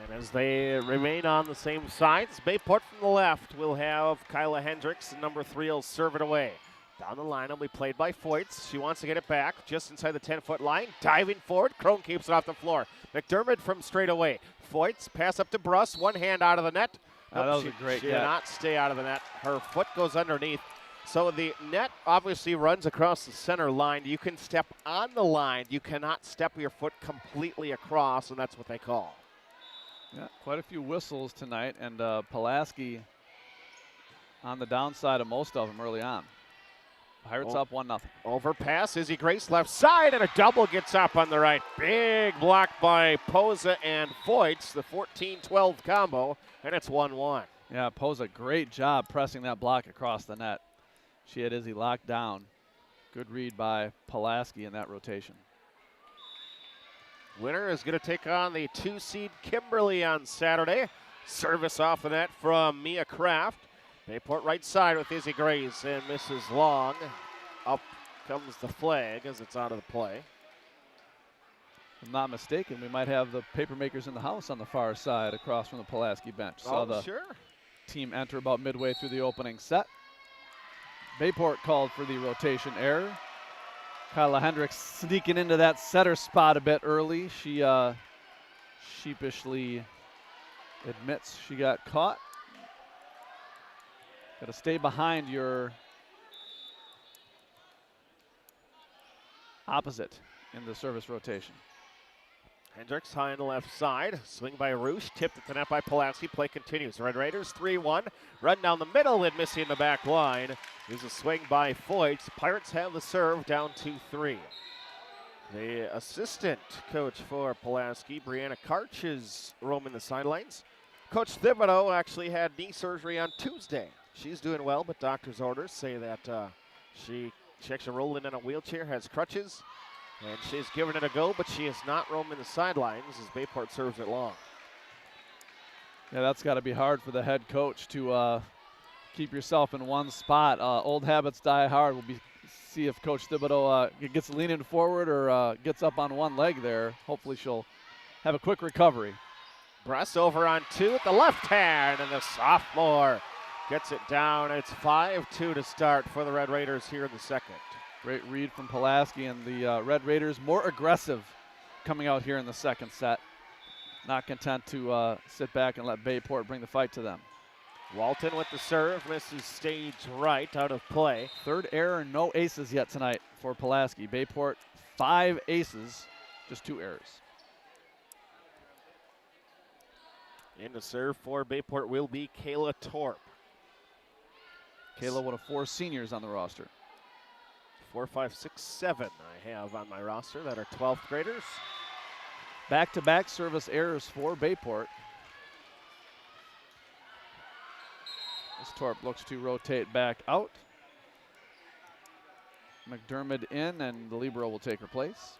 And as they remain on the same sides, Bayport from the left will have Kyla Hendricks, and number 3 will serve it away. Down the line will be played by Foytz. She wants to get it back just inside the 10-foot line. Diving forward, Crone keeps it off the floor. McDermott from straight away. Foytz, pass up to Bruss, one hand out of the net. That was a great She did not stay out of the net. Her foot goes underneath. So the net obviously runs across the center line. You can step on the line. You cannot step your foot completely across, and that's what they call. Yeah, quite a few whistles tonight, and Pulaski on the downside of most of them early on. Pirates up 1-0. Overpass, Izzy Grace left side, and a double gets up on the right. Big block by Posa and Foytz, the 14-12 combo, and it's 1-1. Yeah, Posa, great job pressing that block across the net. She had Izzy locked down. Good read by Pulaski in that rotation. Winner is going to take on the 2-seed Kimberly on Saturday. Service off the net from Mia Kraft. Bayport right side with Izzy Grace and Mrs. Long. Up comes the flag as it's out of the play. If I'm not mistaken, we might have the papermakers in the house on the far side across from the Pulaski bench. Saw the team enter about midway through the opening set. Bayport called for the rotation error. Kyla Hendricks sneaking into that setter spot a bit early. She sheepishly admits she got caught. Got to stay behind your opposite in the service rotation. Hendricks high on the left side. Swing by Roosh. Tipped at the net by Pulaski. Play continues. Red Raiders 3-1. Run down the middle and missing the back line. Here's a swing by Foytz. Pirates have the serve down 2-3. The assistant coach for Pulaski, Brianna Karch, is roaming the sidelines. Coach Thibodeau actually had knee surgery on Tuesday. She's doing well, but doctor's orders say that she actually rolled in a wheelchair, has crutches, and she's given it a go, but she is not roaming the sidelines as Bayport serves it long. Yeah, that's got to be hard for the head coach to keep yourself in one spot. Old habits die hard. We'll see if Coach Thibodeau gets leaning forward or gets up on one leg there. Hopefully she'll have a quick recovery. Bruss over on 2 with the left hand, and the sophomore gets it down. It's 5-2 to start for the Red Raiders here in the second. Great read from Pulaski, and the Red Raiders more aggressive coming out here in the second set. Not content to sit back and let Bayport bring the fight to them. Walton with the serve, misses stage right, out of play. Third error, no aces yet tonight for Pulaski. Bayport 5 aces, just 2 errors. In to serve for Bayport will be Kayla Torp. Kayla, one of 4 seniors on the roster. 4, 5, 6, 7 I have on my roster that are 12th graders. Back-to-back service errors for Bayport. As Torp looks to rotate back out. McDermott in, and the libero will take her place.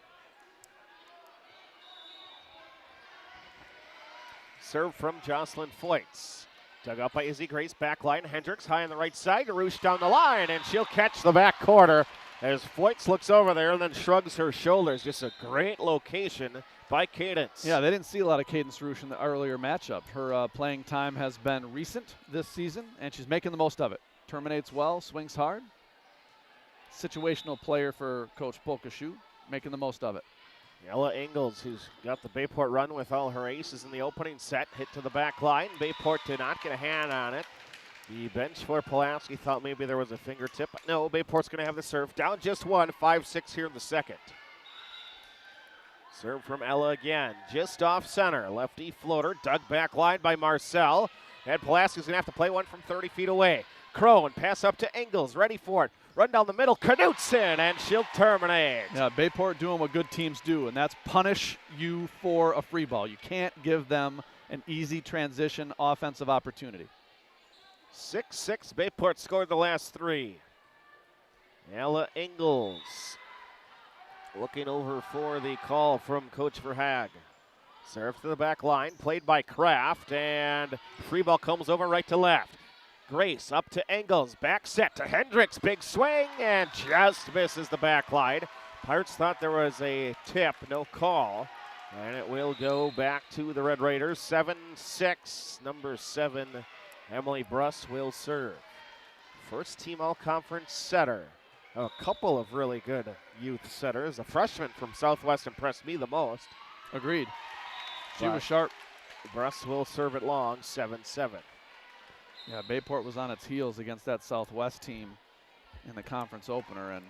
Serve from Jocelyn Foyts. Dug up by Izzy Grace, back line. Hendricks high on the right side. Garouche down the line, and she'll catch the back quarter as Foyts looks over there and then shrugs her shoulders. Just a great location by Cadence. Yeah, they didn't see a lot of Cadence Roosh in the earlier matchup. Her playing time has been recent this season, and she's making the most of it. Terminates well, swings hard. Situational player for Coach Polkashu, making the most of it. Ella Ingalls, who's got the Bayport run with all her aces in the opening set, hit to the back line. Bayport did not get a hand on it. The bench for Pulaski thought maybe there was a fingertip. No, Bayport's going to have the serve. Down just 1, 5-6 here in the second. Serve from Ella again, just off center. Lefty floater, dug back line by Marcel. And Pulaski's going to have to play one from 30 feet away. Crone, pass up to Ingalls, ready for it. Run down the middle, Knutson, and she'll terminate. Yeah, Bayport doing what good teams do, and that's punish you for a free ball. You can't give them an easy transition offensive opportunity. 6-6, Bayport scored the last 3. Ella Ingalls looking over for the call from Coach Verhaag. Serve to the back line, played by Kraft, and free ball comes over right to left. Grace up to Engels, back set to Hendricks, big swing, and just misses the back line. Pirates thought there was a tip, no call, and it will go back to the Red Raiders. 7-6, number 7, Emily Bruss will serve. First team all-conference setter. A couple of really good youth setters. A freshman from Southwest impressed me the most. Agreed. She was sharp. Bruss will serve it long, 7-7. Yeah, Bayport was on its heels against that Southwest team in the conference opener, and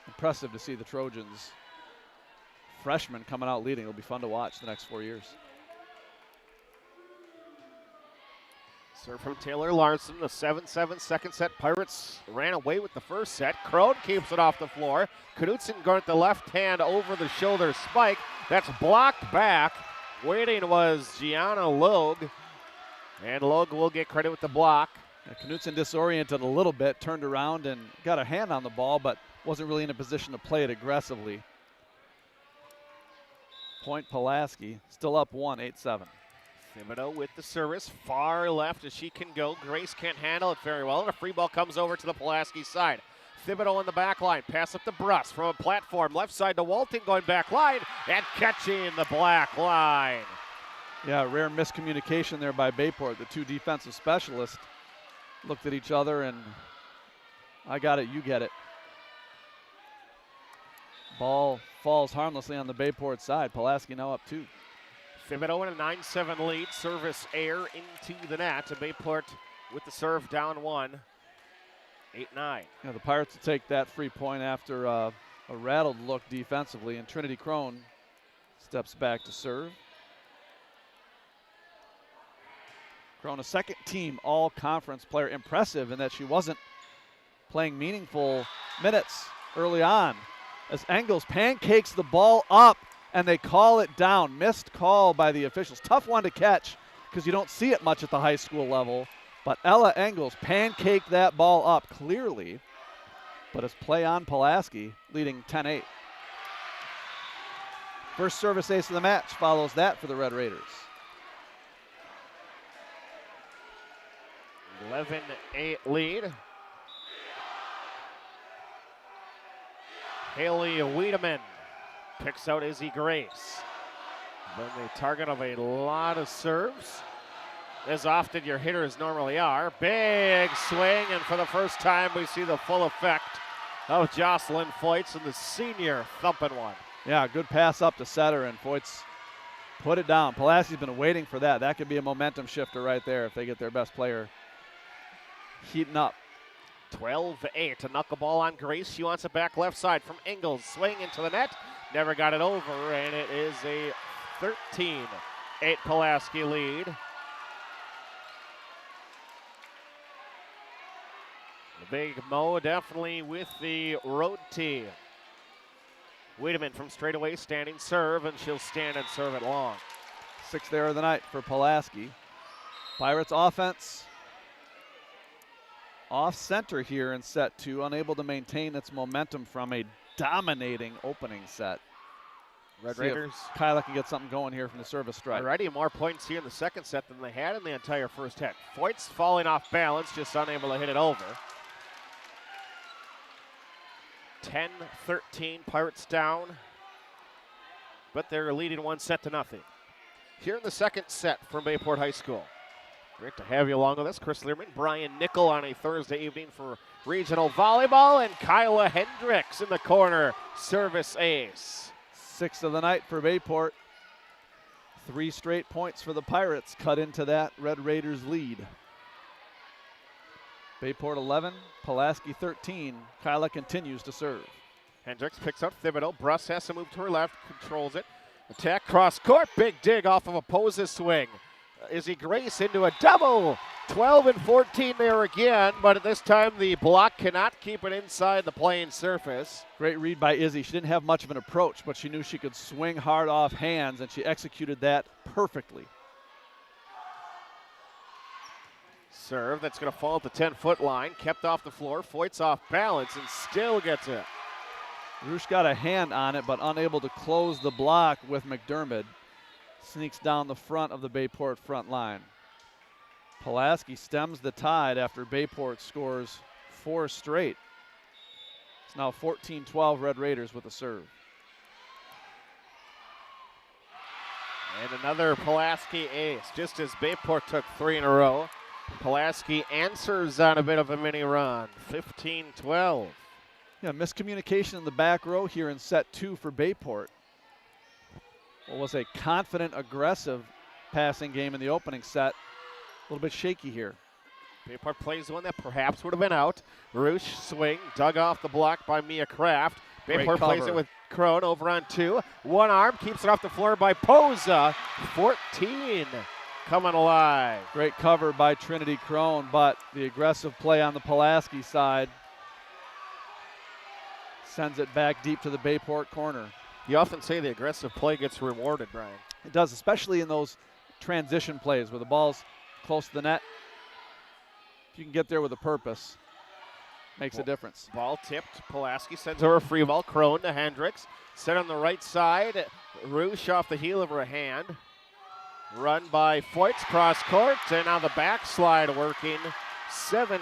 impressive to see the Trojans freshmen coming out leading. It'll be fun to watch the next 4 years. Serve from Taylor Larson, the 7-7 second set. Pirates ran away with the first set. Crone keeps it off the floor. Knutson going with the left hand over the shoulder spike. That's blocked back. Waiting was Gianna Logue. And Logue will get credit with the block. Yeah, Knutson disoriented a little bit, turned around and got a hand on the ball, but wasn't really in a position to play it aggressively. Point Pulaski, still up 1, 8-7. Thibodeau with the service, far left as she can go. Grace can't handle it very well, and a free ball comes over to the Pulaski side. Thibodeau on the back line, pass up to Bruss from a platform, left side to Walton, going back line, and catching the black line. Yeah, rare miscommunication there by Bayport. The 2 defensive specialists looked at each other and I got it, you get it. Ball falls harmlessly on the Bayport side. Pulaski now up 2. Thibodeau in a 9-7 lead. Service air into the net. And Bayport with the serve down 1. 8-9. Yeah, the Pirates will take that free point after a rattled look defensively, and Trinity Crone steps back to serve. Crone, a second team all-conference player. Impressive in that she wasn't playing meaningful minutes early on. As Engels pancakes the ball up and they call it down. Missed call by the officials. Tough one to catch because you don't see it much at the high school level. But Ella Engels pancaked that ball up clearly. But it's play on Pulaski, leading 10-8. First service ace of the match follows that for the Red Raiders. 11-8 lead. Haley Wiedemann picks out Izzy Grace. Been the target of a lot of serves, as often your hitters normally are. Big swing, and for the first time we see the full effect of Jocelyn Foyts, and the senior thumping one. Yeah, good pass up to setter, and Foyts put it down. Pulaski's been waiting for that. That could be a momentum shifter right there if they get their best player heating up. 12-8, a knuckleball on Grace. She wants it back left side from Ingles. Swing into the net. Never got it over, and it is a 13-8 Pulaski lead. The big Mo definitely with the road tee. Wiedemann from straightaway, standing serve, and she'll stand and serve it long. 6th error of the night for Pulaski. Pirates offense off center here in set 2, unable to maintain its momentum from a dominating opening set. Red See if Raiders. Kyla can get something going here from the service strike. Already more points here in the second set than they had in the entire first set. Foyts falling off balance, just unable to hit it over. 10-13, Pirates down, but they're leading 1-0. Here in the second set from Bayport High School. Great to have you along with us. Chris Learman, Brian Nickel on a Thursday evening for regional volleyball, and Kyla Hendricks in the corner, service ace. 6th of the night for Bayport. 3 straight points for the Pirates cut into that Red Raiders lead. Bayport 11, Pulaski 13. Kyla continues to serve. Hendricks picks up Thibodeau. Bruss has to move to her left, controls it. Attack cross court, big dig off of a Posa swing. Izzy Grace into a double. 12-14 there again, but at this time the block cannot keep it inside the playing surface. Great read by Izzy. She didn't have much of an approach, but she knew she could swing hard off hands, and she executed that perfectly. Serve that's going to fall at the 10-foot line, kept off the floor. Foyt's off balance and still gets it. Roosh got a hand on it, but unable to close the block with McDermott. Sneaks down the front of the Bayport front line. Pulaski stems the tide after Bayport scores 4 straight. It's now 14-12 Red Raiders with a serve. And another Pulaski ace, just as Bayport took 3 in a row. Pulaski answers on a bit of a mini run, 15-12. Yeah, miscommunication in the back row here in set 2 for Bayport. What was a confident, aggressive passing game in the opening set. A little bit shaky here. Bayport plays one that perhaps would have been out. Roosh swing, dug off the block by Mia Kraft. Bayport plays it with Crone over on 2. One arm, keeps it off the floor by Posa. 14 coming alive. Great cover by Trinity Crone, but the aggressive play on the Pulaski side sends it back deep to the Bayport corner. You often say the aggressive play gets rewarded, Brian. It does, especially in those transition plays where the ball's close to the net. If you can get there with a purpose, makes a difference. Ball tipped. Pulaski sends her a free ball. Crone to Hendricks. Set on the right side. Roosh off the heel of her hand. Run by Foyts, cross court, and now the backslide working. 17-12.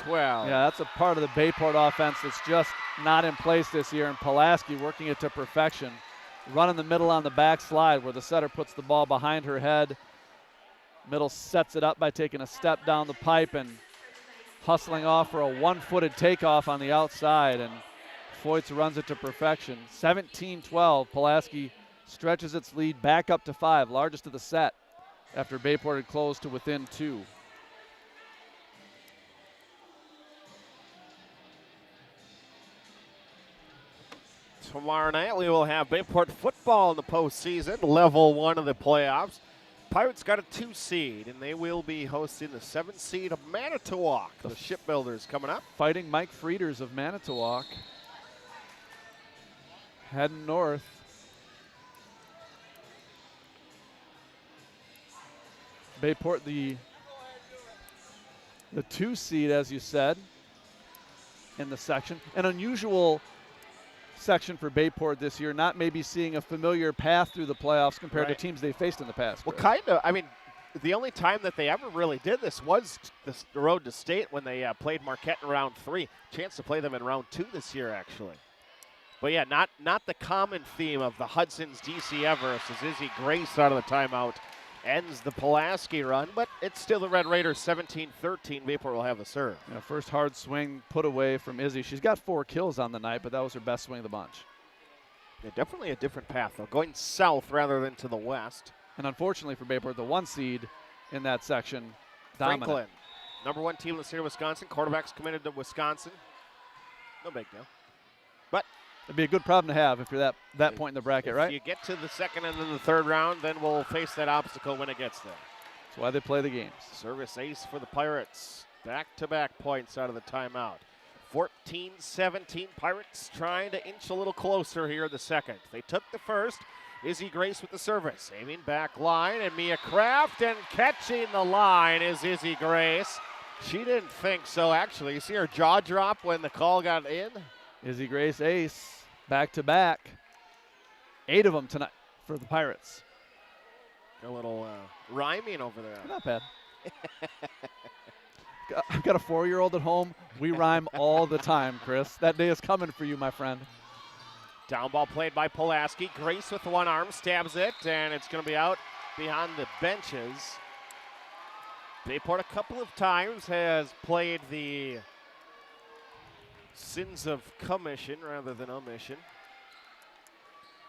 Yeah, that's a part of the Bayport offense that's just not in place this year, and Pulaski working it to perfection. Run in the middle on the backslide where the setter puts the ball behind her head. Middle sets it up by taking a step down the pipe and hustling off for a one-footed takeoff on the outside, and Foyts runs it to perfection. 17-12, Pulaski stretches its lead back up to 5, largest of the set, after Bayport had closed to within 2. Tomorrow night we will have Bayport football in the postseason, level 1 of the playoffs. Pirates got a 2 seed, and they will be hosting the 7 seed of Manitowoc. The shipbuilders coming up. Fighting Mike Frieders of Manitowoc. Heading north. Bayport, the 2 seed, as you said, in the section. An unusual section for Bayport this year, not maybe seeing a familiar path through the playoffs compared to teams they faced in the past. Well, kind of. I mean, the only time that they ever really did this was the road to state when they played Marquette in round 3. Chance to play them in round 2 this year, actually. But yeah, not the common theme of the Hudson's DC Everest as Izzy Grace out of the timeout ends the Pulaski run, but it's still the Red Raiders 17-13. Bayport will have the serve. Yeah, first hard swing put away from Izzy. She's got 4 kills on the night, but that was her best swing of the bunch. Yeah, definitely a different path, though, going south rather than to the west. And unfortunately for Bayport, the 1 seed in that section, dominant. Franklin, number 1 team in the state of Wisconsin. Quarterback's committed to Wisconsin. No big deal. But it'd be a good problem to have if you're that point in the bracket, right? If you get to the second and then the third round, then we'll face that obstacle when it gets there. That's why they play the games. Service ace for the Pirates. Back-to-back points out of the timeout. 14-17, Pirates trying to inch a little closer here in the second. They took the first. Izzy Grace with the service. Aiming back line, and Mia Kraft, and catching the line is Izzy Grace. She didn't think so, actually. You see her jaw drop when the call got in? Izzy Grace ace, back-to-back. 8 of them tonight for the Pirates. A little rhyming over there. Not bad. I've got a 4-year-old at home. We rhyme all the time, Chris. That day is coming for you, my friend. Down ball played by Pulaski. Grace with one arm stabs it, and it's going to be out beyond the benches. Bayport a couple of times has played the sins of commission rather than omission.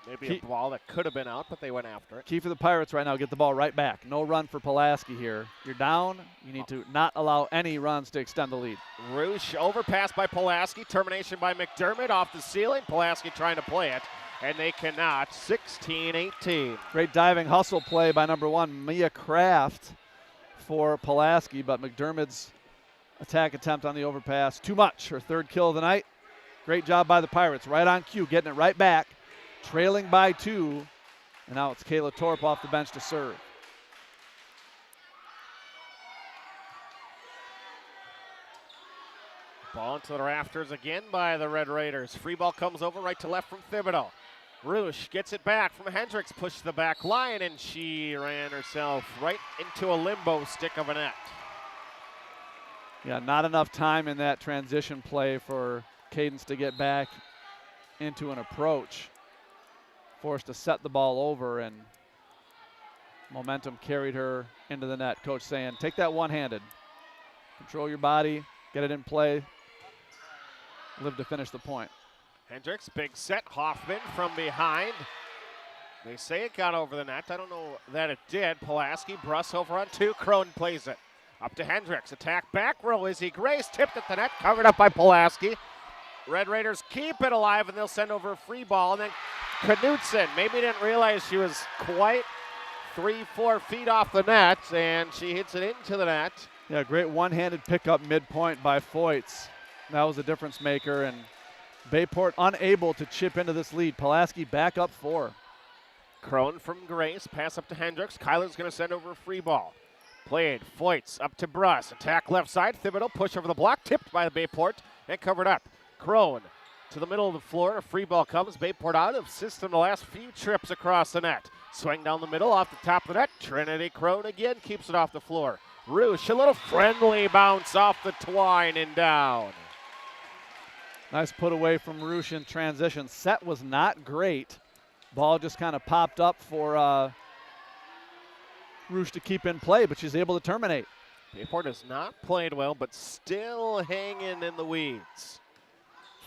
Maybe a ball that could have been out, but they went after it. Key for the Pirates right now, get the ball right back. No run for Pulaski here. You're down. You need to not allow any runs to extend the lead. Roosh overpass by Pulaski. Termination by McDermott off the ceiling. Pulaski trying to play it, and they cannot. 16-18. Great diving hustle play by number 1, Mia Kraft for Pulaski, but McDermott's attack attempt on the overpass, too much. Her 3rd kill of the night. Great job by the Pirates. Right on cue, getting it right back. Trailing by 2, and now it's Kayla Torp off the bench to serve. Ball into the rafters again by the Red Raiders. Free ball comes over right to left from Thibodeau. Roosh gets it back from Hendricks, pushed the back line, and she ran herself right into a limbo stick of a net. Yeah, not enough time in that transition play for Cadence to get back into an approach. Forced to set the ball over, and momentum carried her into the net. Coach saying, take that one-handed. Control your body, get it in play, live to finish the point. Hendricks, big set. Hoffman from behind. They say it got over the net. I don't know that it did. Pulaski, Bruss over on 2. Crone plays it. Up to Hendricks. Attack back row. Izzy Grace tipped at the net, covered up by Pulaski. Red Raiders keep it alive, and they'll send over a free ball. And then Knutson maybe didn't realize she was quite 3-4 feet off the net, and she hits it into the net. Yeah, great one-handed pickup midpoint by Foyts. That was a difference maker, and Bayport unable to chip into this lead. Pulaski back up 4. Crone from Grace, pass up to Hendricks. Kyler's going to send over a free ball. Played, Foyts up to Bruss. Attack left side, Thibodeau push over the block, tipped by the Bayport and covered up. Crone to the middle of the floor, a free ball comes. Bayport out of system the last few trips across the net. Swing down the middle off the top of the net. Trinity Crone again keeps it off the floor. Roosh, a little friendly bounce off the twine and down. Nice put away from Roosh in transition. Set was not great. Ball just kind of popped up for Roosh to keep in play, but she's able to terminate. Bayport has not played well, but still hanging in the weeds.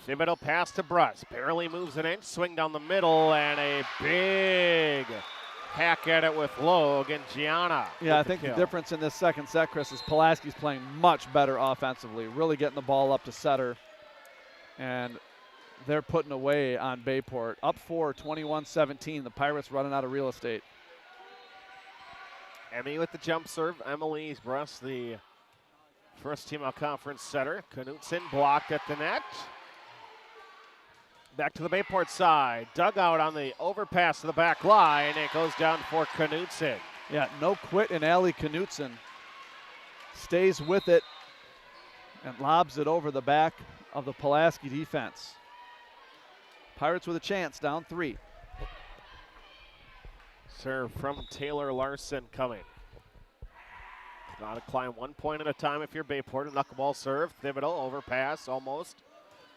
Thibodeau pass to Bruss. Barely moves an inch. Swing down the middle, and a big hack at it with Logue and Gianna. Yeah, I think the difference in this second set, Chris, is Pulaski's playing much better offensively, really getting the ball up to setter. And they're putting away on Bayport. Up 4, 21-17. The Pirates running out of real estate. Emmy with the jump serve. Emily's Bruss, the first team all-conference setter. Knutson blocked at the net. Back to the Bayport side. Dugout on the overpass to the back line. It goes down for Knutson. Yeah, no quit in Allie Knutson. Stays with it and lobs it over the back of the Pulaski defense. Pirates with a chance, down 3. Serve from Taylor Larson coming. Got to climb 1 point at a time if you're Bayport. A knuckleball serve. Thibodeau overpass almost.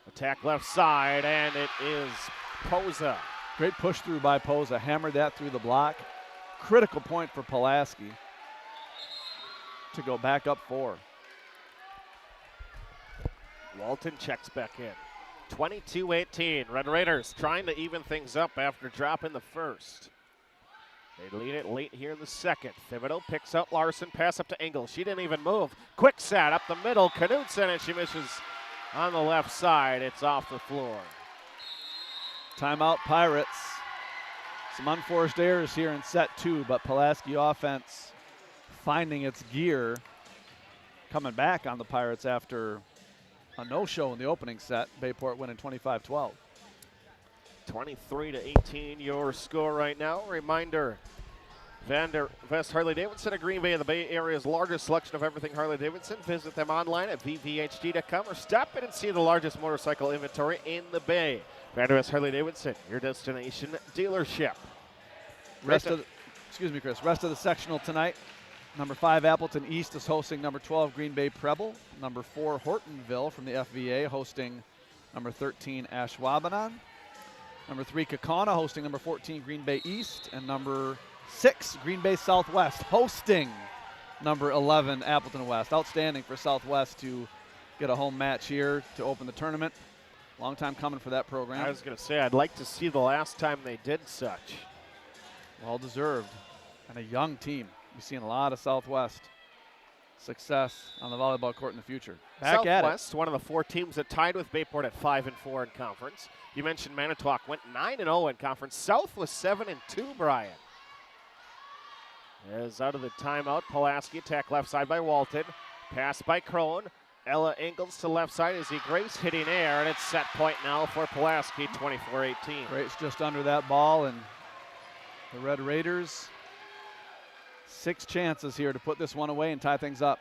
Attack left side, and it is Poza. Great push through by Poza. Hammered that through the block. critical point for Pulaski to go back up 4. Walton checks back in. 22-18. Red Raiders trying to even things up after dropping the first. They lead it late here in the second. Thibodeau picks out Larson, pass up to Engel. She didn't even move. Quick set up the middle. Knudsen, and she misses on the left side. It's off the floor. Timeout Pirates. Some unforced errors here in set 2, but Pulaski offense finding its gear, coming back on the Pirates after a no-show in the opening set. Bayport winning 25-12. 23-18 your score right now. Reminder, Vander Vest Harley-Davidson of Green Bay, the Bay Area's largest selection of everything Harley-Davidson. Visit them online at vvhd.com or stop in and see the largest motorcycle inventory in the Bay. Vander Vest Harley-Davidson, your destination dealership. Rest of the sectional tonight. Number 5 Appleton East is hosting number 12 Green Bay Preble. Number 4 Hortonville from the FVA hosting number 13 Ashwaubenon. Number 3 Kaukauna hosting number 14 Green Bay East. And number 6 Green Bay Southwest hosting number 11 Appleton West. Outstanding for Southwest to get a home match here to open the tournament. Long time coming for that program. I was going to say, I'd like to see the last time they did such. Well deserved. And a young team. We've seen a lot of Southwest success on the volleyball court in the future. Back Southwest, at it. one of the 4 teams that tied with Bayport at 5-4 in conference. You mentioned Manitowoc went 9-0 in conference. South was 7-2, Brian. As out of the timeout, Pulaski attack left side by Walton. Pass by Crone. Ella Ingalls to left side. Izzy Grace hitting air, and it's set point now for Pulaski, 24-18. Grace just under that ball, and the Red Raiders 6 chances here to put this one away and tie things up.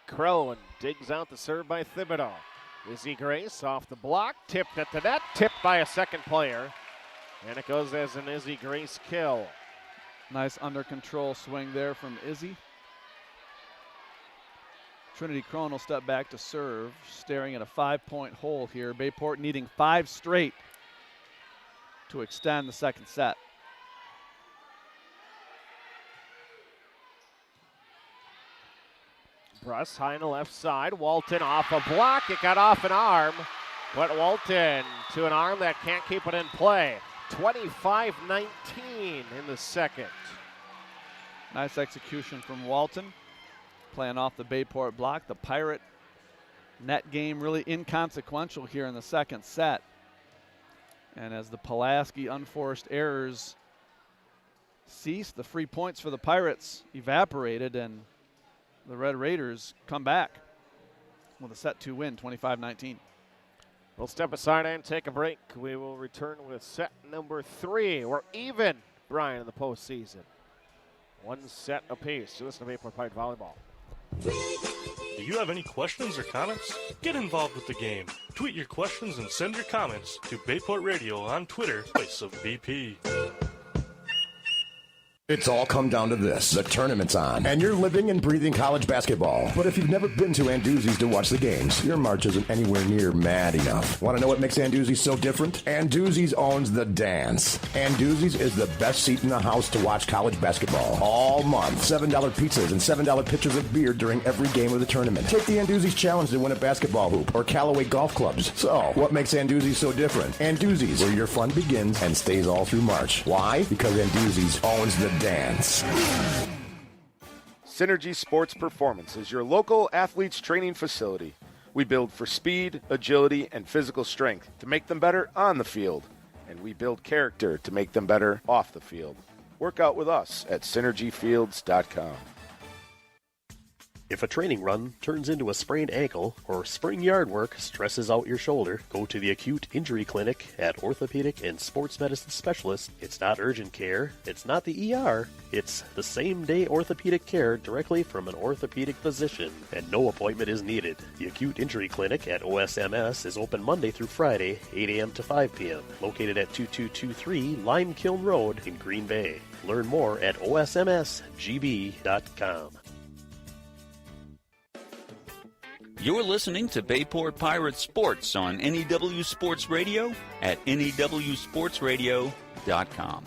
Crone digs out the serve by Thibodeau. Izzy Grace off the block, tipped at the net, tipped by a second player. And it goes as an Izzy Grace kill. Nice under control swing there from Izzy. Trinity Crone will step back to serve, staring at a 5-point hole here. Bayport needing 5 straight to extend the second set. Bruss high on the left side. Walton off a block. It got off an arm, but Walton to an arm that can't keep it in play. 25-19 in the second. Nice execution from Walton. Playing off the Bayport block. The Pirate net game really inconsequential here in the second set. And as the Pulaski unforced errors ceased, the free points for the Pirates evaporated, and the Red Raiders come back with a set 2 win, 25-19. We'll step aside and take a break. We will return with set number 3. We're even, Brian, in the postseason. 1 set apiece. You listen to Bayport Pirate Volleyball. Do you have any questions or comments? Get involved with the game. Tweet your questions and send your comments to Bayport Radio on Twitter, Voice of BP. It's all come down to this. The tournament's on, and you're living and breathing college basketball. But if you've never been to Anduzzi's to watch the games, your March isn't anywhere near mad enough. Want to know what makes Anduzzi's so different? Anduzzi's owns the dance. Anduzzi's is the best seat in the house to watch college basketball all month. $7 pizzas and $7 pitchers of beer during every game of the tournament. Take the Anduzzi's challenge to win a basketball hoop or Callaway golf clubs. So, what makes Anduzzi's so different? Anduzzi's, where your fun begins and stays all through March. Why? Because Anduzzi's owns the dance. Synergy Sports Performance is your local athletes training facility. We build for speed, agility, and physical strength to make them better on the field. And we build character to make them better off the field. Work out with us at synergyfields.com. If a training run turns into a sprained ankle or spring yard work stresses out your shoulder, go to the Acute Injury Clinic at Orthopedic and Sports Medicine Specialist. It's not urgent care, it's not the ER, it's the same-day orthopedic care directly from an orthopedic physician, and no appointment is needed. The Acute Injury Clinic at OSMS is open Monday through Friday, 8 a.m. to 5 p.m., located at 2223 Lime Kiln Road in Green Bay. Learn more at osmsgb.com. You're listening to Bayport Pirates Sports on NEW Sports Radio at newsportsradio.com.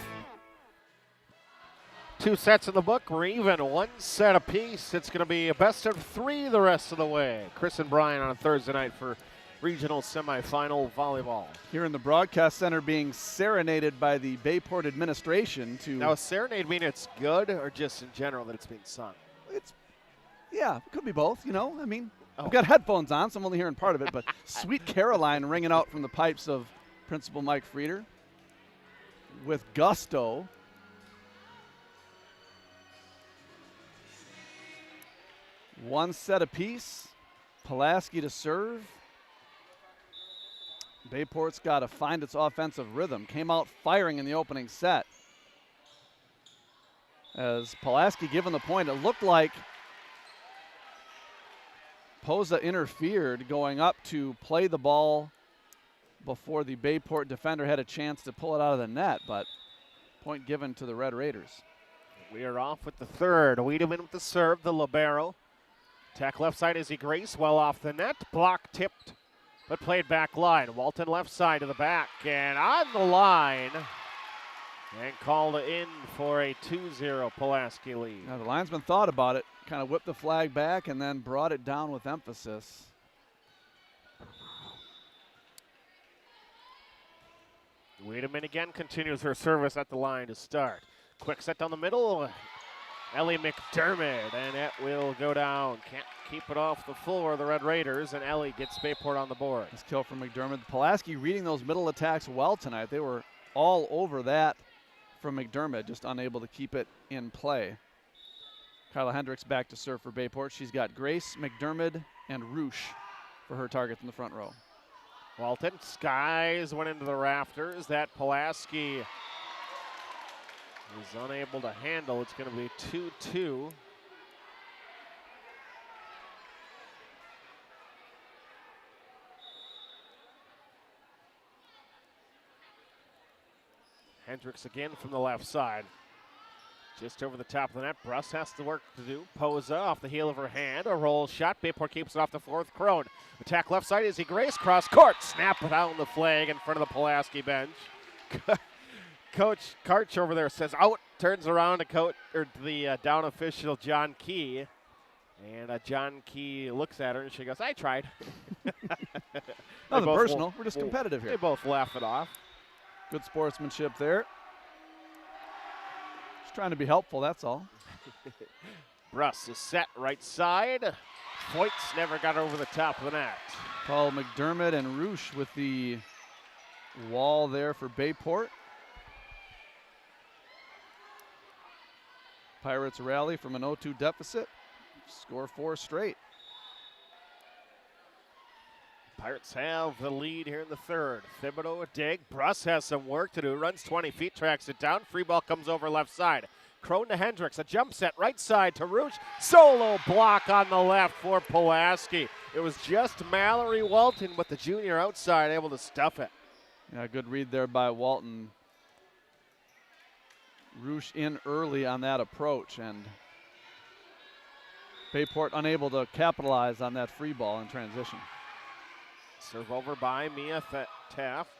2 sets in the book. We're even 1 set apiece. It's going to be a best of 3 the rest of the way. Chris and Brian on a Thursday night for regional semifinal volleyball. Here in the broadcast center being serenaded by the Bayport administration to... Now, does serenade mean it's good or just in general that it's being sung? Yeah, could be both, you know. I mean, I've got headphones on, so I'm only hearing part of it, but Sweet Caroline ringing out from the pipes of Principal Mike Frieder with gusto. One set apiece. Pulaski to serve. Bayport's got to find its offensive rhythm. Came out firing in the opening set. As Pulaski given the point, it looked like Poza interfered going up to play the ball before the Bayport defender had a chance to pull it out of the net, but point given to the Red Raiders. We are off with the third. Wiedemann with the serve, the libero. Attack left side, Izzy Grace, well off the net. Block tipped, but played back line. Walton left side to the back and on the line. And called in for a 2-0 Pulaski lead. Now the linesman thought about it, kind of whipped the flag back and then brought it down with emphasis. Wiedemann again continues her service at the line to start. Quick set down the middle. Ellie McDermott, and it will go down. Can't keep it off the floor, the Red Raiders, and Ellie gets Bayport on the board. Nice kill from McDermott. Pulaski reading those middle attacks well tonight. They were all over that from McDermott, just unable to keep it in play. Kyla Hendricks back to serve for Bayport. She's got Grace, McDermott, and Roosh for her targets in the front row. Walton skies went into the rafters. That Pulaski is unable to handle. It's going to be 2-2. Hendricks again from the left side. Just over the top of the net. Bruss has the work to do. Poza off the heel of her hand. A roll shot. Bayport keeps it off the fourth. Crone. Attack left side. Izzy Grace. Cross court. Snap without the flag in front of the Pulaski bench. Coach Karch over there says out. Turns around to the down official, John Key. And John Key looks at her and she goes, I tried. Nothing personal. We're just competitive here. They both laugh it off. Good sportsmanship there. Just trying to be helpful, that's all. Bruss is set right side. Foyts never got over the top of the net. Paul McDermott and Roosh with the wall there for Bayport. Pirates rally from an 0-2 deficit. Score 4 straight. Pirates have the lead here in the third. Thibodeau a dig. Bruss has some work to do. Runs 20 feet, tracks it down. Free ball comes over left side. Crone to Hendricks. A jump set right side to Roosh. Solo block on the left for Pulaski. It was just Mallory Walton with the junior outside able to stuff it. Yeah, good read there by Walton. Roosh in early on that approach, and Bayport unable to capitalize on that free ball in transition. Serve over by Mia Taft.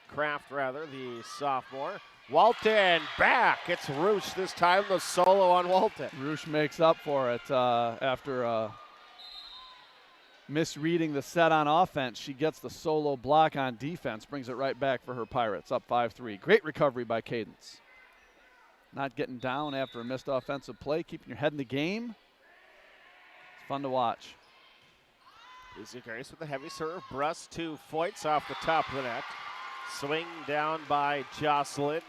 Kraft, rather, the sophomore. Walton back. It's Roosh this time, the solo on Walton. Roosh makes up for it after misreading the set on offense. She gets the solo block on defense, brings it right back for her Pirates, up 5-3. Great recovery by Cadence. Not getting down after a missed offensive play, keeping your head in the game. It's fun to watch. Izzy Grace with the heavy serve. Bruss to Foyts off the top of the net. Swing down by Jocelyn.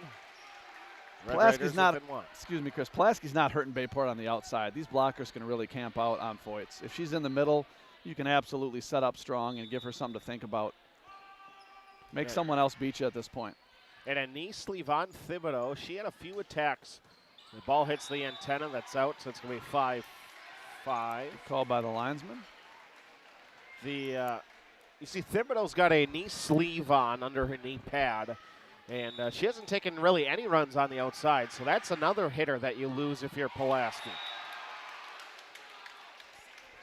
Pulaski's not, excuse me, Chris. Pulaski's not hurting Bayport on the outside. These blockers can really camp out on Foyts. If she's in the middle, you can absolutely set up strong and give her something to think about. Make someone else beat you at this point. And Anise Levon Thibodeau, she had a few attacks. The ball hits the antenna, that's out, so it's going to be 5-5. Called by the linesman. You see Thibodeau's got a knee sleeve on under her knee pad, and she hasn't taken really any runs on the outside, so that's another hitter that you lose if you're Pulaski.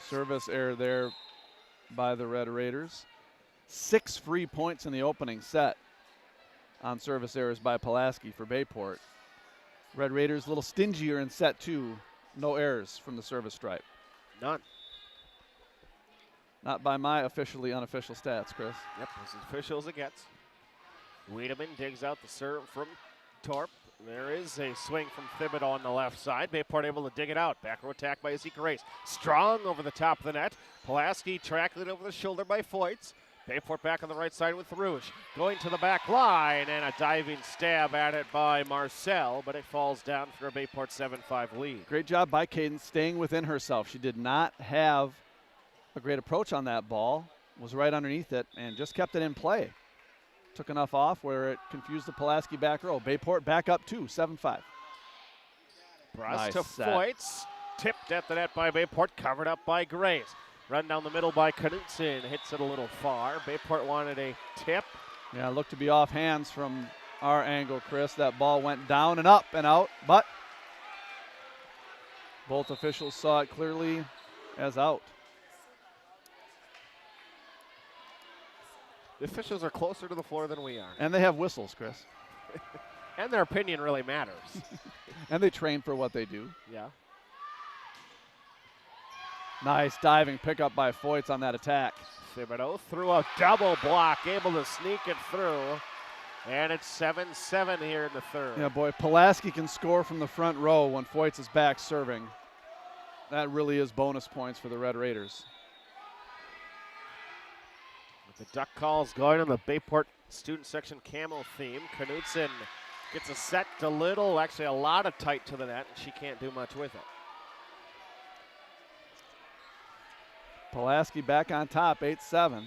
Service error there by the Red Raiders. 6 free points in the opening set on service errors by Pulaski for Bayport. Red Raiders a little stingier in set 2. No errors from the service stripe. None. Not by my officially unofficial stats, Chris. Yep, as official as it gets. Wiedemann digs out the serve from Torp. There is a swing from Thibodeau on the left side. Bayport able to dig it out. Back row attack by Ezekiel Race. Strong over the top of the net. Pulaski tracked it over the shoulder by Foyts. Bayport back on the right side with Rouge. Going to the back line, and a diving stab at it by Marcel, but it falls down for a Bayport 7-5 lead. Great job by Cadence staying within herself. She did not have a great approach on that ball. Was right underneath it and just kept it in play. Took enough off where it confused the Pulaski back row. Bayport back up 2, 7-5. Bruss Nice to set. Foyts. Tipped at the net by Bayport, covered up by Grace. Run down the middle by Knutson, hits it a little far. Bayport wanted a tip. Yeah, looked to be off hands from our angle, Chris. That ball went down and up and out, but both officials saw it clearly as out. The officials are closer to the floor than we are. And they have whistles, Chris. And their opinion really matters. And they train for what they do. Yeah. Nice diving pickup by Foyts on that attack. Thibodeau through a double block, able to sneak it through. And it's 7-7 here in the third. Yeah, boy, Pulaski can score from the front row when Foyts is back serving. That really is bonus points for the Red Raiders. With the duck calls going on the Bayport student section camo theme, Knutson gets a set to little, actually a lot of tight to the net, and she can't do much with it. Pulaski back on top, 8-7.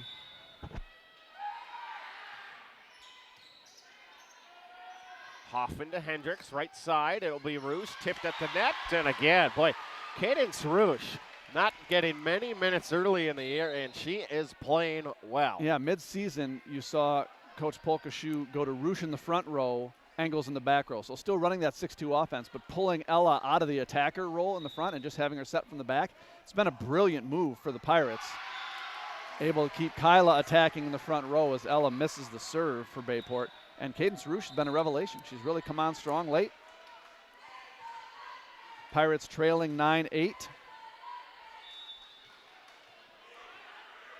Hoffman to Hendricks, right side. It'll be Rouge tipped at the net. And again, boy, Cadence Rouge not getting many minutes early in the year, and she is playing well. Yeah, mid-season, you saw Coach Polkashew go to Rouge in the front row, Engels in the back row. So still running that 6-2 offense, but pulling Ella out of the attacker role in the front and just having her set from the back. It's been a brilliant move for the Pirates. Able to keep Kyla attacking in the front row as Ella misses the serve for Bayport. And Cadence Rouge has been a revelation. She's really come on strong late. Pirates trailing 9-8.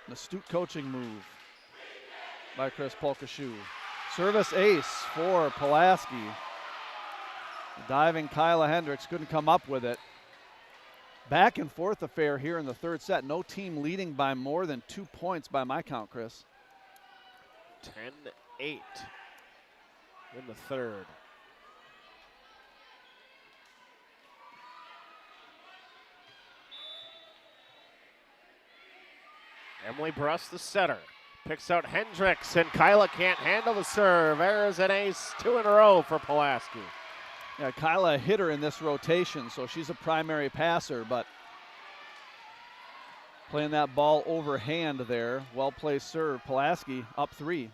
An astute coaching move by Chris Polkashew. Service ace for Pulaski. Diving Kyla Hendricks couldn't come up with it. Back and forth affair here in the third set. No team leading by more than 2 points by my count, Chris. 10-8 in the third. Emily Bruss, the setter, picks out Hendricks, and Kyla can't handle the serve. There's an ace, 2 in a row for Pulaski. Yeah, Kyla a hitter in this rotation, so she's a primary passer, but playing that ball overhand there. Well-placed serve. Pulaski up 3.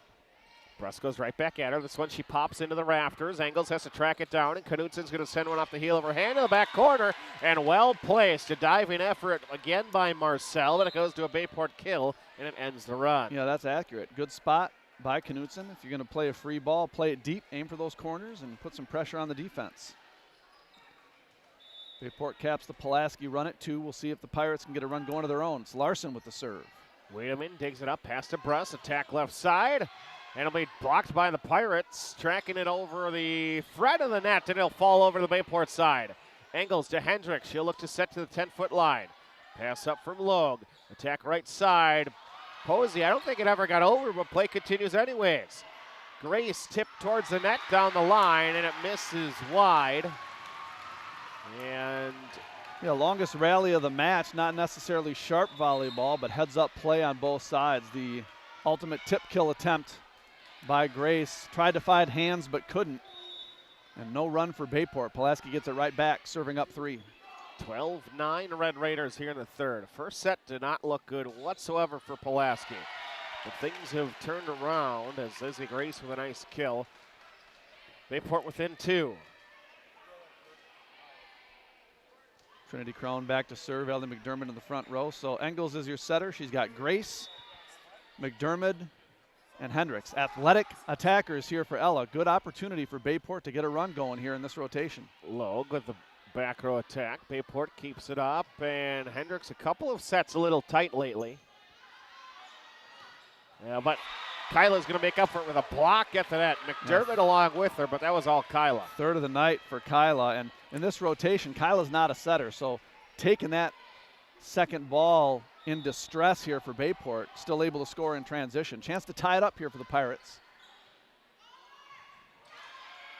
Bruss goes right back at her. This one she pops into the rafters. Engels has to track it down, and Knutson's going to send one off the heel of her hand to the back corner, and well-placed. A diving effort again by Marcel, but it goes to a Bayport kill, and it ends the run. Yeah, that's accurate. Good spot by Knutson. If you're going to play a free ball, play it deep, aim for those corners, and put some pressure on the defense. Bayport caps the Pulaski run at 2. We'll see if the Pirates can get a run going to their own. It's Larson with the serve. Wiedemann digs it up, pass to Bruss, attack left side, and it'll be blocked by the Pirates, tracking it over the front of the net, and it'll fall over to the Bayport side. Engels to Hendricks. She'll look to set to the 10-foot line. Pass up from Logue. Attack right side. Posey, I don't think it ever got over, but play continues anyways. Grace tipped towards the net down the line, and it misses wide. And yeah, longest rally of the match, not necessarily sharp volleyball, but heads-up play on both sides. The ultimate tip kill attempt by Grace. Tried to find hands, but couldn't. And no run for Bayport. Pulaski gets it right back, serving up 3. 12-9 Red Raiders here in the third. First set did not look good whatsoever for Pulaski. But things have turned around as Lizzie Grace with a nice kill. Bayport within 2. Trinity Crone back to serve. Ellie McDermott in the front row. So Engels is your setter. She's got Grace, McDermott, and Hendricks. Athletic attackers here for Ella. Good opportunity for Bayport to get a run going here in this rotation. Logue with the back row attack. Bayport keeps it up, and Hendricks a couple of sets a little tight lately. Yeah, but Kyla's going to make up for it with a block at the net. McDermott along with her, but that was all Kyla. Third of the night for Kyla, and in this rotation, Kyla's not a setter, so taking that second ball in distress here for Bayport, still able to score in transition. Chance to tie it up here for the Pirates.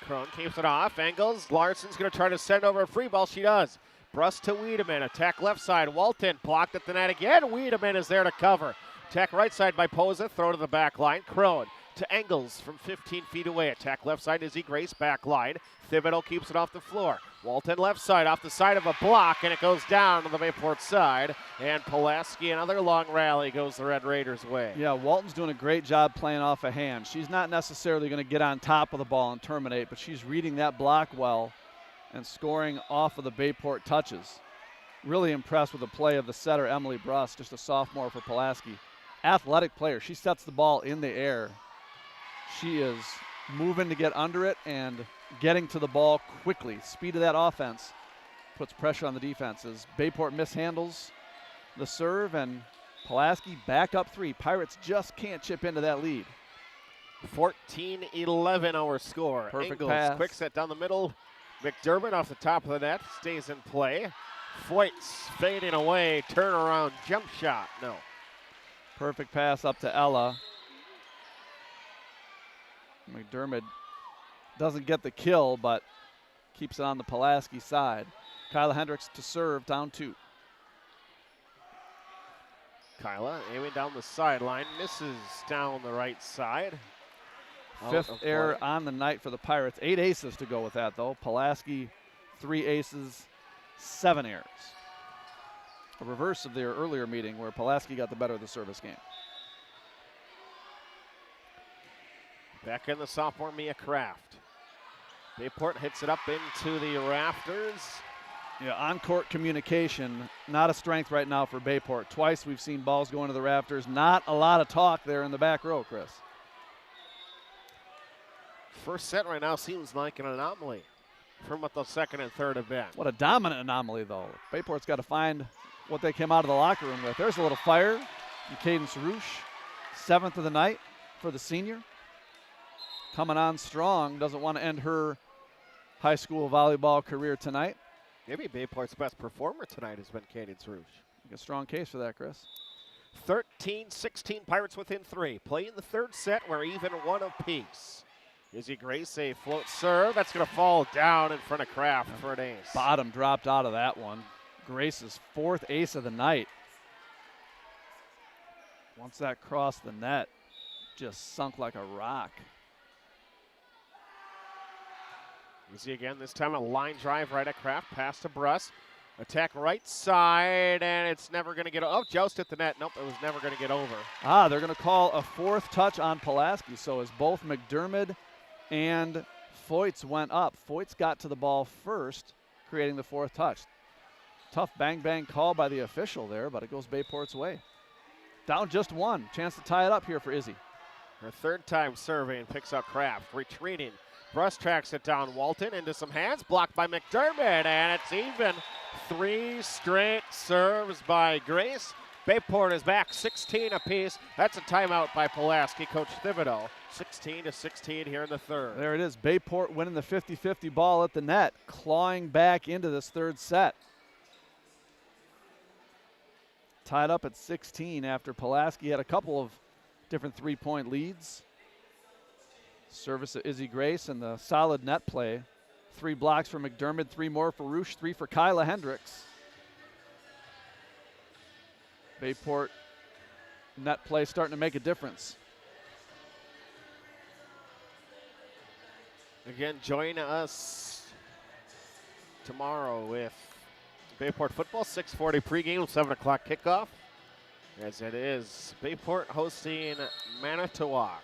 Crone keeps it off. Engels. Larson's going to try to send over a free ball. She does. Brust to Wiedemann. Attack left side. Walton blocked at the net again. Wiedemann is there to cover. Attack right side by Posa. Throw to the back line. Crone to Engels from 15 feet away. Attack left side. Izzy Grace back line. Thibodeau keeps it off the floor. Walton left side off the side of a block, and it goes down to the Bayport side. And Pulaski, another long rally, goes the Red Raiders' way. Yeah, Walton's doing a great job playing off a hand. She's not necessarily going to get on top of the ball and terminate, but she's reading that block well and scoring off of the Bayport touches. Really impressed with the play of the setter, Emily Brust, just a sophomore for Pulaski. Athletic player. She sets the ball in the air. She is moving to get under it and getting to the ball quickly. Speed of that offense puts pressure on the defenses. Bayport mishandles the serve, and Pulaski back up 3. Pirates just can't chip into that lead. 14-11 our score. Perfect Engels, pass. quick set down the middle. McDermott off the top of the net, stays in play. Foyt's fading away, turnaround jump shot, no. Perfect pass up to Ella. McDermott doesn't get the kill, but keeps it on the Pulaski side. Kyla Hendricks to serve, down 2. Kyla aiming down the sideline, misses down the right side. Fifth error on the night for the Pirates. 8 aces to go with that, though. Pulaski, 3 aces, 7 errors. A reverse of their earlier meeting where Pulaski got the better of the service game. Back in the sophomore, Mia Kraft. Bayport hits it up into the rafters. Yeah, on-court communication, not a strength right now for Bayport. Twice we've seen balls go into the rafters. Not a lot of talk there in the back row, Chris. First set right now seems like an anomaly from what the second and third have been. What a dominant anomaly, though. Bayport's got to find what they came out of the locker room with. There's a little fire in Cadence Roosh. 7th of the night for the senior. Coming on strong, doesn't want to end her high school volleyball career tonight. Maybe Bayport's best performer tonight has been Cadence Rouge. A strong case for that, Chris. 13-16 Pirates within 3. Play in the third set, we're even 1 apiece. Izzy Grace, a float serve. That's going to fall down in front of Kraft for an ace. Bottom dropped out of that one. Grace's 4th ace of the night. Once that crossed the net, just sunk like a rock. Izzy again, this time a line drive right at Kraft, pass to Bruss. Attack right side, and it's never going to get, joust at the net. Nope, it was never going to get over. They're going to call a 4th touch on Pulaski. So as both McDermott and Foyt's went up, Foyt's got to the ball first, creating the 4th touch. Tough bang-bang call by the official there, but it goes Bayport's way. Down just 1. Chance to tie it up here for Izzy. Her 3rd time serving, picks up Kraft, retreating. Bruss tracks it down. Walton into some hands, blocked by McDermott, and it's even. 3 straight serves by Grace. Bayport is back 16 apiece. That's a timeout by Pulaski, Coach Thibodeau. 16-16 here in the third. There it is. Bayport winning the 50-50 ball at the net, clawing back into this third set. Tied up at 16 after Pulaski had a couple of different 3-point leads. Service of Izzy Grace and the solid net play. 3 blocks for McDermott, 3 more for Roosh, 3 for Kyla Hendricks. Bayport net play starting to make a difference. Again, join us tomorrow with Bayport football, 6:40 pregame, 7 o'clock kickoff. As it is Bayport hosting Manitowoc.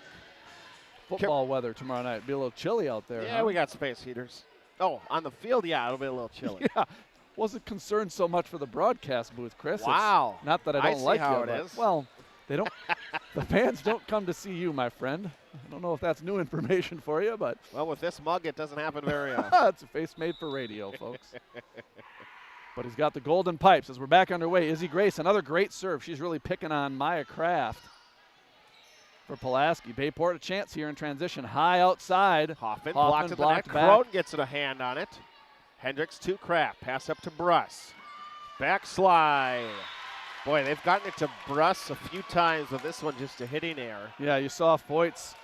Football weather tomorrow night. Be a little chilly out there. Yeah, huh? we got space heaters. Oh, on the field, yeah, it'll be a little chilly. Yeah, wasn't concerned so much for the broadcast booth, Chris. Wow. It's not that I don't see like how you. it is. Well, they don't. The fans don't come to see you, my friend. I don't know if that's new information for you, but. Well, with this mug, it doesn't happen very often. It's a face made for radio, folks. But he's got the golden pipes as we're back underway. Izzy Grace, another great serve. She's really picking on Maya Kraft for Pulaski. Bayport a chance here in transition. High outside. Hoffman blocked to the net. Crone gets a hand on it. Hendricks to Kraft. Pass up to Bruss. Backslide. Boy, they've gotten it to Bruss a few times, but this one just a hitting error. Yeah, you saw Foyt's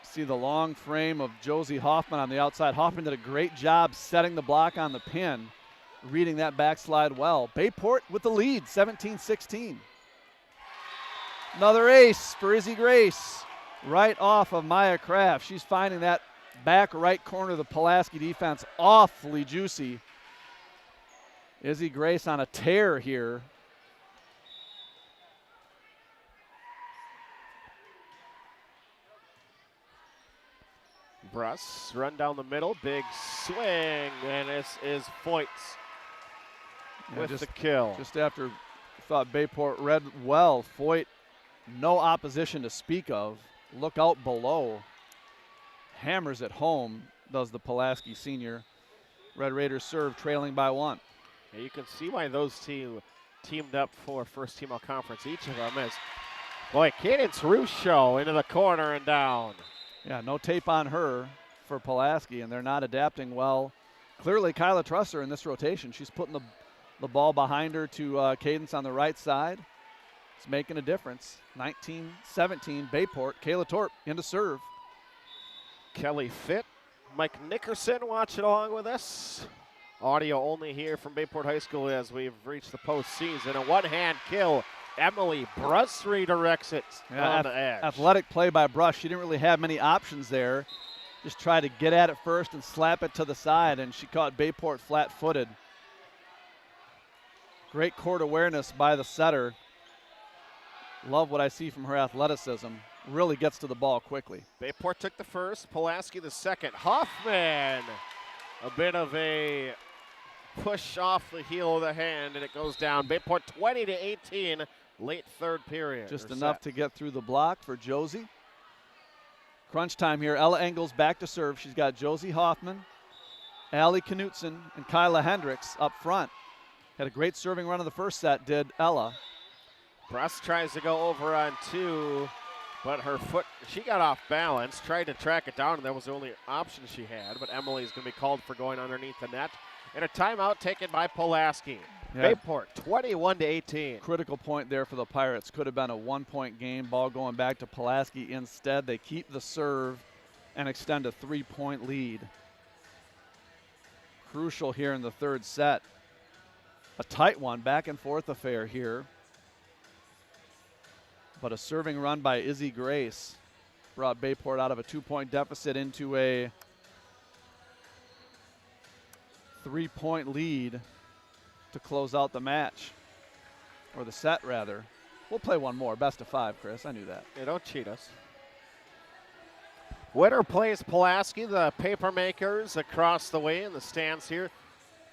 see the long frame of Josie Hoffman on the outside. Hoffman did a great job setting the block on the pin, reading that backslide well. Bayport with the lead, 17-16. Another ace for Izzy Grace, right off of Maya Kraft. She's finding that back right corner of the Pulaski defense awfully juicy. Izzy Grace on a tear here. Bruss, run down the middle, big swing, and this is Foyt's with the kill. Just after thought Bayport read well, Foyt, no opposition to speak of. Look out below. Hammers it home, does the Pulaski senior. Red Raiders serve trailing by 1. Yeah, you can see why those two teamed up for first team all conference. Each of them is, boy, Cadence Russo into the corner and down. Yeah, no tape on her for Pulaski, and they're not adapting well. Clearly, Kyla Trusser in this rotation, she's putting the ball behind her to Cadence on the right side. It's making a difference. 19-17, Bayport. Kayla Torp into serve. Kelly Fitt, Mike Nickerson watching along with us. Audio only here from Bayport High School as we've reached the postseason. A one-hand kill. Emily Bruss redirects it on the edge. Athletic play by Bruss. She didn't really have many options there. Just tried to get at it first and slap it to the side, and she caught Bayport flat-footed. Great court awareness by the setter. Love what I see from her athleticism. Really gets to the ball quickly. Bayport took the first, Pulaski the second. Hoffman, a bit of a push off the heel of the hand, and it goes down. Bayport 20-18, late third period. Just enough to get through the block for Josie. Crunch time here. Ella Engels back to serve. She's got Josie Hoffman, Allie Knutson, and Kyla Hendricks up front. Had a great serving run in the first set, did Ella. Bruss tries to go over on 2, but her foot, she got off balance, tried to track it down, and that was the only option she had. But Emily's going to be called for going underneath the net. And a timeout taken by Pulaski. Yeah. Bayport 21-18. Critical point there for the Pirates. Could have been a 1-point game. Ball going back to Pulaski. Instead, they keep the serve and extend a 3-point lead. Crucial here in the third set. A tight one, back and forth affair here. But a serving run by Izzy Grace brought Bayport out of a 2-point deficit into a 3-point lead to close out the match, or the set rather. We'll play one more, best of 5, Chris. I knew that. Yeah, don't cheat us. Winner plays Pulaski, the paper makers across the way in the stands here.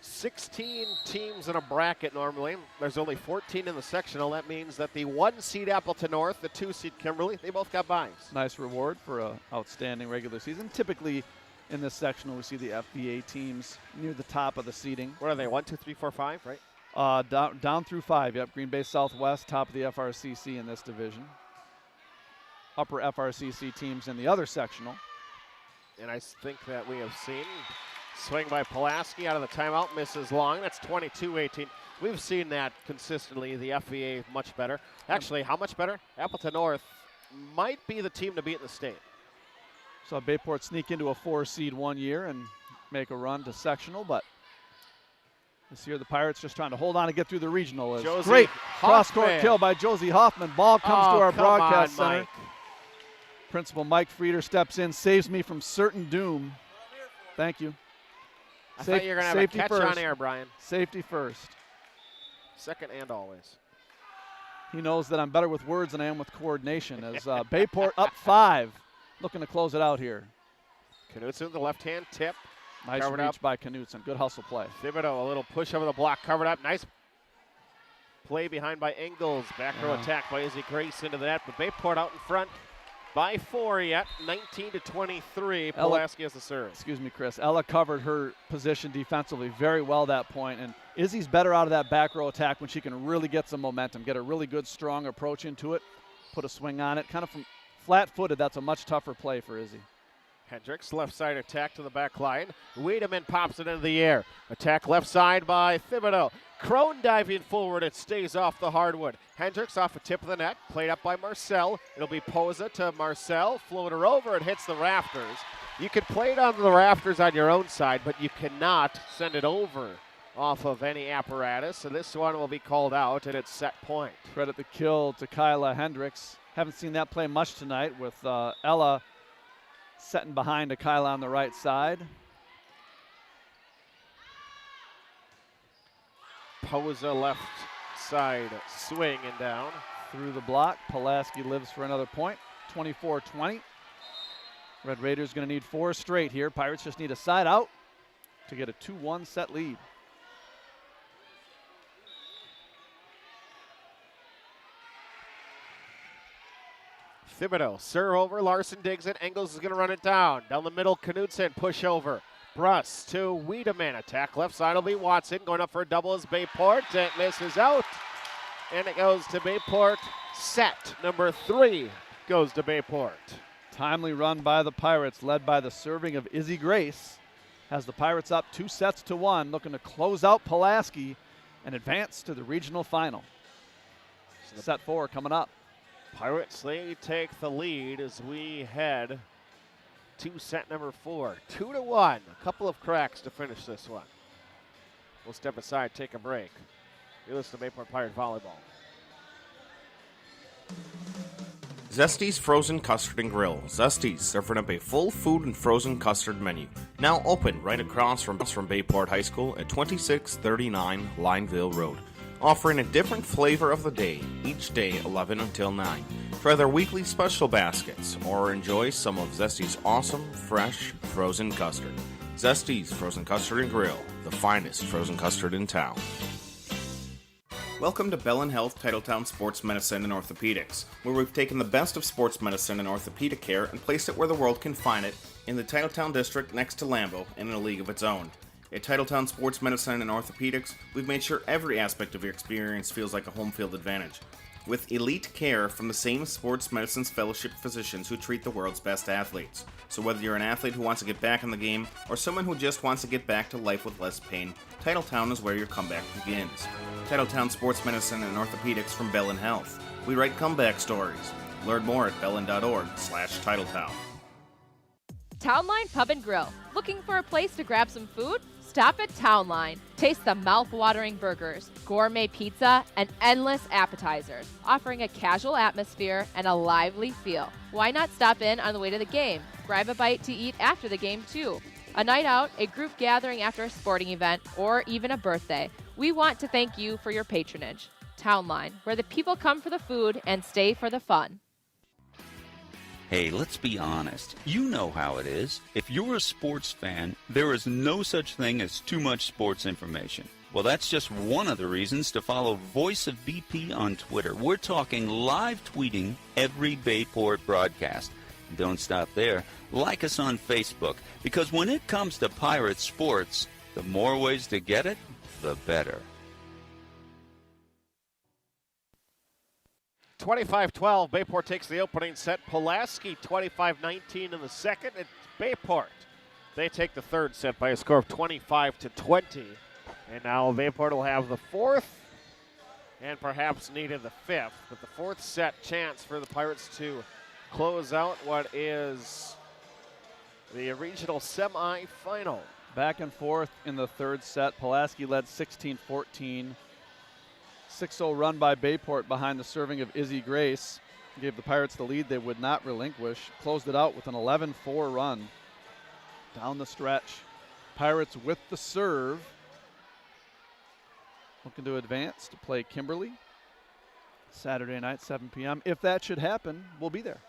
16 teams in a bracket normally. There's only 14 in the sectional. That means that the 1 seed Appleton North, the 2 seed Kimberly, they both got byes. Nice reward for an outstanding regular season. Typically in this sectional, we see the FBA teams near the top of the seeding. What are they, 1, 2, 3, 4, 5, right? Down through 5, yep. Green Bay Southwest, top of the FRCC in this division. Upper FRCC teams in the other sectional. And I think that we have seen swing by Pulaski out of the timeout, misses long. That's 22-18. We've seen that consistently. The FBA much better. Actually, how much better? Appleton North might be the team to beat in the state. Saw Bayport sneak into a 4 seed one year and make a run to sectional, but this year the Pirates just trying to hold on to get through the regional. Great cross-court kill by Josie Hoffman. Ball comes to our broadcast center. Mike. Principal Mike Frieder steps in, saves me from certain doom. Thank you. I thought you were going to have a catch first. on air, Brian. Safety first. Second and always. He knows that I'm better with words than I am with coordination as Bayport up 5, looking to close it out here. Knutson, the left-hand tip. Nice Covered reach up by Knutson. Good hustle play. Thibodeau, a little push over the block, covered up. Nice play behind by Engels. Back row attack by Izzy Grace into the net, but Bayport out in front by 4 yet, 19-23. Pulaski has the serve. Excuse me, Chris. Ella covered her position defensively very well that point, and Izzy's better out of that back row attack when she can really get some momentum, get a really good, strong approach into it, put a swing on it. Kind of from flat-footed, that's a much tougher play for Izzy. Hendricks, left side attack to the back line. Wiedemann pops it into the air. Attack left side by Thibodeau. Crone diving forward. It stays off the hardwood. Hendricks off a tip of the net. Played up by Marcel. It'll be Posa to Marcel. Floater over. It hits the rafters. You can play it on the rafters on your own side, but you cannot send it over off of any apparatus. So this one will be called out, and it's set point. Credit the kill to Kyla Hendricks. Haven't seen that play much tonight with Ella setting behind to Kyla on the right side. Posa left side swing and down. Through the block. Pulaski lives for another point. 24-20. Red Raiders going to need 4 straight here. Pirates just need a side out to get a 2-1 set lead. Thibodeau, serve over, Larson digs it, Engels is going to run it down. Down the middle, Knutson, push over. Bruss to Wiedemann, attack left side will be Watson, going up for a double is Bayport, it misses out, and it goes to Bayport. Set number 3 goes to Bayport. Timely run by the Pirates, led by the serving of Izzy Grace, has the Pirates up 2-1, looking to close out Pulaski and advance to the regional final. Set 4 coming up. Pirates, they take the lead as we head to set number 4. 2-1. A couple of cracks to finish this one. We'll step aside, take a break. You listen to Bayport Pirate Volleyball. Zesty's Frozen Custard and Grill. Zesty's, serving up a full food and frozen custard menu. Now open right across from Bayport High School at 2639 Lineville Road. Offering a different flavor of the day, each day 11 until 9. Try their weekly special baskets or enjoy some of Zesty's awesome, fresh, frozen custard. Zesty's Frozen Custard and Grill, the finest frozen custard in town. Welcome to Bellin Health Titletown Sports Medicine and Orthopedics, where we've taken the best of sports medicine and orthopedic care and placed it where the world can find it, in the Titletown district next to Lambeau and in a league of its own. At Titletown Sports Medicine and Orthopedics, we've made sure every aspect of your experience feels like a home field advantage. With elite care from the same sports medicine fellowship physicians who treat the world's best athletes. So whether you're an athlete who wants to get back in the game, or someone who just wants to get back to life with less pain, Titletown is where your comeback begins. Titletown Sports Medicine and Orthopedics from Bellin Health. We write comeback stories. Learn more at bellin.org/Titletown. Townline Pub and Grill. Looking for a place to grab some food? Stop at Townline. Taste the mouth-watering burgers, gourmet pizza, and endless appetizers, offering a casual atmosphere and a lively feel. Why not stop in on the way to the game? Grab a bite to eat after the game, too. A night out, a group gathering after a sporting event, or even a birthday. We want to thank you for your patronage. Townline, where the people come for the food and stay for the fun. Hey, let's be honest. You know how it is. If you're a sports fan, there is no such thing as too much sports information. Well, that's just one of the reasons to follow Voice of BP on Twitter. We're talking live tweeting every Bayport broadcast. Don't stop there. Like us on Facebook, because when it comes to Pirate sports, the more ways to get it, the better. 25-12, Bayport takes the opening set. Pulaski 25-19 in the second. It's Bayport. They take the third set by a score of 25-20. And now Bayport will have the fourth and perhaps needed the fifth. But the fourth set chance for the Pirates to close out what is the regional semifinal. Back and forth in the third set. Pulaski led 16-14. 6-0 run by Bayport behind the serving of Izzy Grace. Gave the Pirates the lead they would not relinquish. Closed it out with an 11-4 run down the stretch. Pirates with the serve. Looking to advance to play Kimberly. Saturday night, 7 p.m. If that should happen, we'll be there.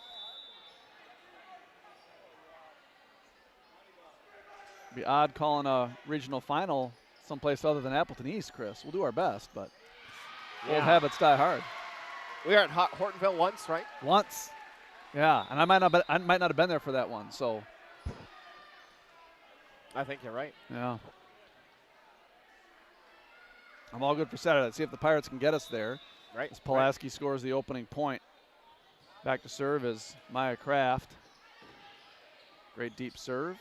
It'd be odd calling a regional final someplace other than Appleton East, Chris. We'll do our best, but old habits die hard. We were at Hortonville once, right? Once. Yeah, and I might not have been there for that one, so. I think you're right. Yeah. I'm all good for Saturday. Let's see if the Pirates can get us there. Right. As Pulaski scores the opening point. Back to serve is Maya Kraft. Great deep serve.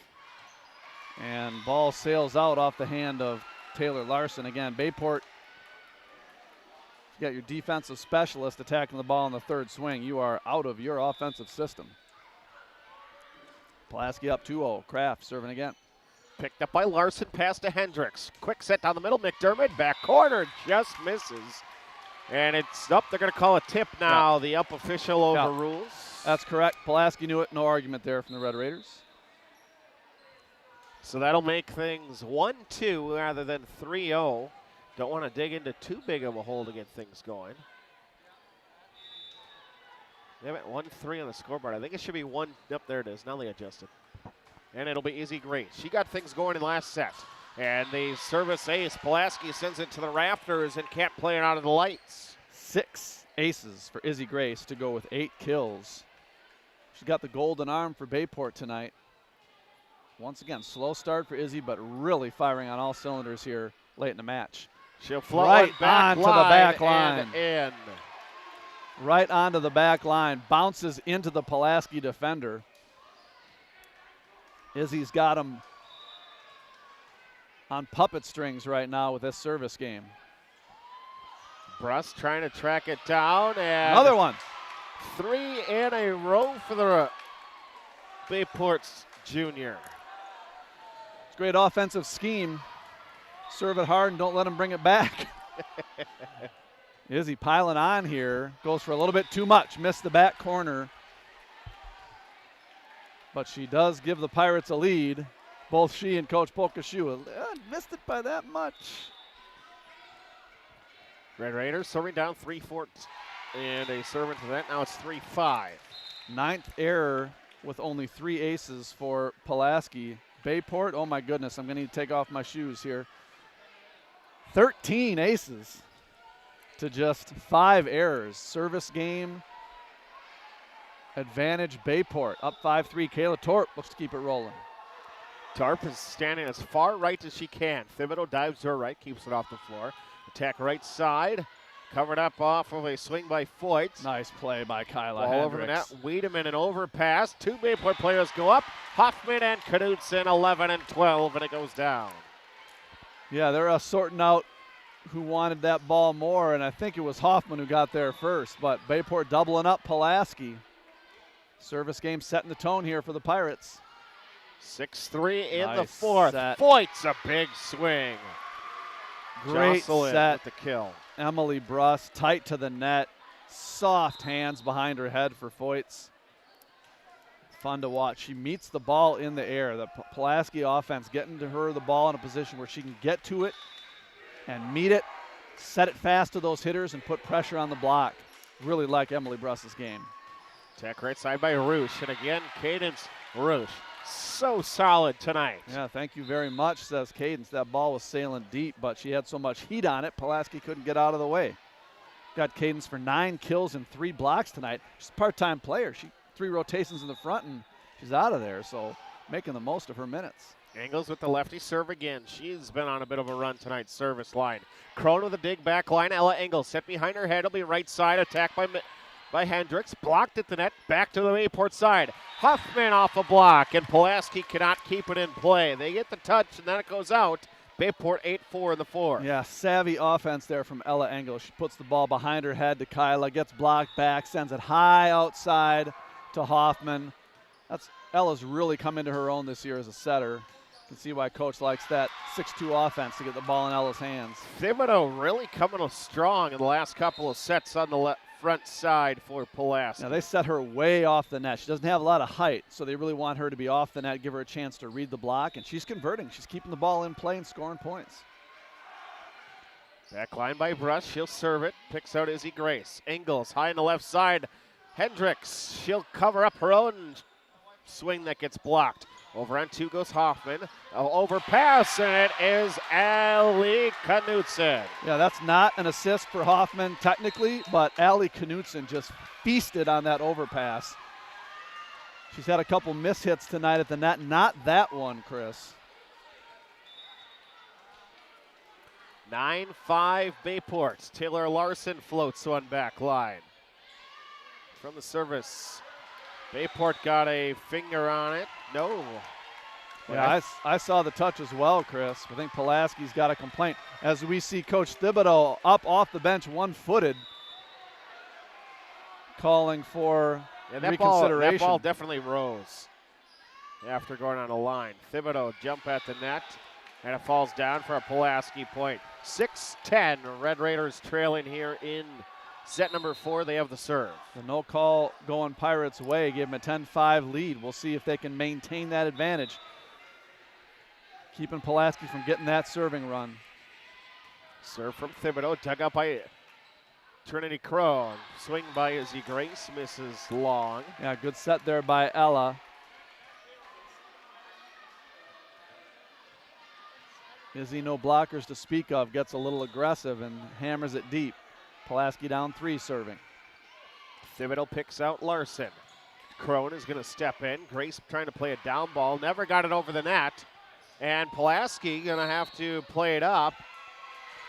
And ball sails out off the hand of Taylor Larson. Again, Bayport, you got your defensive specialist attacking the ball in the third swing. You are out of your offensive system. Pulaski up 2-0. Kraft serving again. Picked up by Larson, pass to Hendricks. Quick set down the middle. McDermott, back corner, just misses. And it's up. They're going to call a tip now. Yeah. The up official overrules. Yeah. That's correct. Pulaski knew it. No argument there from the Red Raiders. So that'll make things 1-2 rather than 3-0. Don't want to dig into too big of a hole to get things going. They have it 1-3 on the scoreboard. I think it should be 1. Yep, there it is. Now they adjusted. And it'll be Izzy Grace. She got things going in the last set. And the service ace, Pulaski sends it to the rafters and can't play it out of the lights. 6 aces for Izzy Grace to go with 8 kills. She's got the golden arm for Bayport tonight. Once again, slow start for Izzy, but really firing on all cylinders here late in the match. She'll float right back onto the back line. And in. Right onto the back line. Bounces into the Pulaski defender. Izzy's got him on puppet strings right now with this service game. Bruss trying to track it down. And another one. 3 in a row for the Bayport's junior. It's great offensive scheme. Serve it hard and don't let him bring it back. Izzy piling on here. Goes for a little bit too much. Missed the back corner. But she does give the Pirates a lead. Both she and Coach Pokashu missed it by that much. Red Raiders serving down 3-4 and a serve into that. Now it's 3-5. 9th error with only 3 aces for Pulaski. Bayport, oh my goodness, I'm going to need to take off my shoes here. 13 aces to just 5 errors. Service game advantage Bayport. Up 5-3. Kayla Torp looks to keep it rolling. Torp is standing as far right as she can. Thibodeau dives to her right, keeps it off the floor. Attack right side. Covered up off of a swing by Foyt. Nice play by Kyla Ball Hendricks. over the net. Wiedemann an overpass. 2 Bayport players go up. Hoffman and Knudsen 11 and 12, and it goes down. Yeah, they're sorting out who wanted that ball more, and I think it was Hoffman who got there first, but Bayport doubling up Pulaski. Service game setting the tone here for the Pirates. 6-3 in the Nice fourth. set. Foyt's a big swing. Great Jocelyn set. with the kill. Emily Bruss tight to the net. Soft hands behind her head for Foyts. Fun to watch. She meets the ball in the air. The Pulaski offense getting to her the ball in a position where she can get to it and meet it, set it fast to those hitters, and put pressure on the block. Really like Emily Bruss's game. Attack right side by Roosh. And again, Cadence Roosh. So solid tonight. Yeah, thank you very much, says Cadence. That ball was sailing deep, but she had so much heat on it, Pulaski couldn't get out of the way. Got Cadence for 9 kills and 3 blocks tonight. She's a part-time player. She 3 rotations in the front, and she's out of there, so making the most of her minutes. Angles with the lefty serve again. She's been on a bit of a run tonight, service line. Crone with a dig back line. Ella Engels set behind her head. It'll be right side. Attack by Hendricks. Blocked at the net. Back to the Bayport side. Huffman off a block, and Pulaski cannot keep it in play. They get the touch, and then it goes out. Bayport 8-4 in the fourth. Yeah, savvy offense there from Ella Engels. She puts the ball behind her head to Kyla, gets blocked back, sends it high outside to Hoffman. Ella's really come into her own this year as a setter. You can see why Coach likes that 6-2 offense to get the ball in Ella's hands. Thibodeau really coming strong in the last couple of sets on the front side for Pulaski. Now they set her way off the net. She doesn't have a lot of height, so they really want her to be off the net, give her a chance to read the block, and she's converting. She's keeping the ball in play and scoring points. Back line by Brush. She'll serve it. Picks out Izzy Grace. Engels high on the left side. Hendricks. She'll cover up her own swing that gets blocked. Over on 2 goes Hoffman. Overpass, and it is Ali Knutson. Yeah, that's not an assist for Hoffman technically, but Ali Knutson just feasted on that overpass. She's had a couple mishits tonight at the net. Not that one, Chris. 9-5 Bayport. Taylor Larson floats one back line. From the service, Bayport got a finger on it. No. Yeah, I saw the touch as well, Chris. I think Pulaski's got a complaint. As we see Coach Thibodeau up off the bench, one-footed, calling for reconsideration. That ball definitely rose after going on a line. Thibodeau jump at the net, and it falls down for a Pulaski point. 6-10, Red Raiders trailing here in set number 4. They have the serve. The no call going Pirates' way gave them a 10-5 lead. We'll see if they can maintain that advantage, keeping Pulaski from getting that serving run. Serve from Thibodeau, dug up by Trinity Crow. Swing by Izzy Grace, misses long. Yeah, good set there by Ella. Izzy, no blockers to speak of, gets a little aggressive and hammers it deep. Pulaski down 3 serving. Thibodeau picks out Larson. Crone is going to step in. Grace trying to play a down ball, never got it over the net. And Pulaski going to have to play it up.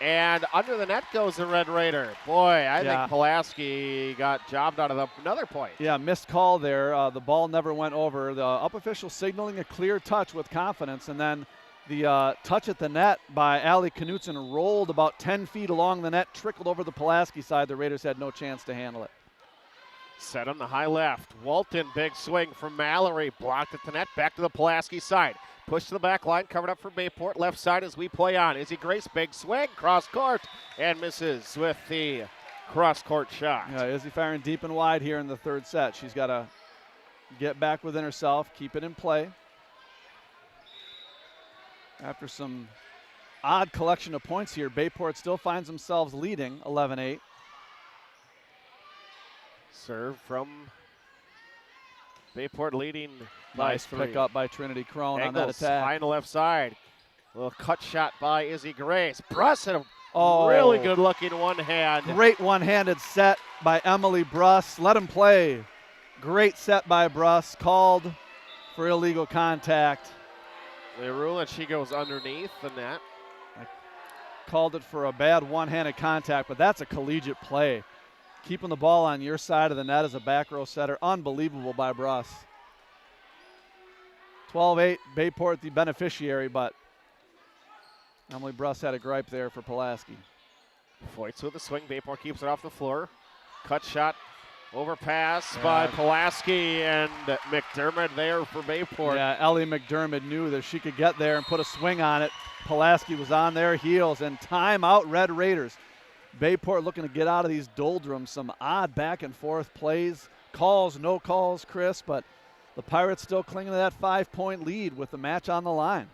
And under the net goes the Red Raider. Boy, I think Pulaski got jobbed out of another point. Yeah, missed call there. The ball never went over. The up official signaling a clear touch with confidence, and then the touch at the net by Ali Knutson rolled about 10 feet along the net, trickled over the Pulaski side. The Raiders had no chance to handle it. Set on the high left. Walton, big swing from Mallory. Blocked at the net, back to the Pulaski side. Push to the back line, covered up for Bayport. Left side as we play on. Izzy Grace, big swing, cross court, and misses with the cross court shot. Yeah, Izzy firing deep and wide here in the 3rd set. She's got to get back within herself, keep it in play. After some odd collection of points here, Bayport still finds themselves leading 11-8. Serve from Bayport leading by Nice 3. pick up by Trinity Crone on that attack. High on the left side. A little cut shot by Izzy Grace. Bruss and a really good looking one hand. Great one-handed set by Emily Bruss. Let him play. Great set by Bruss. Called for illegal contact. They rule that she goes underneath the net. I called it for a bad one-handed contact, but that's a collegiate play. Keeping the ball on your side of the net as a back row setter. Unbelievable by Bruss. 12-8, Bayport the beneficiary, but Emily Bruss had a gripe there for Pulaski. Foyts with the swing. Bayport keeps it off the floor. Cut shot. Overpass by Pulaski and McDermott there for Bayport. Yeah, Ellie McDermott knew that she could get there and put a swing on it. Pulaski was on their heels, and timeout Red Raiders. Bayport looking to get out of these doldrums. Some odd back and forth plays. Calls, no calls, Chris, but the Pirates still clinging to that 5-point lead with the match on the line.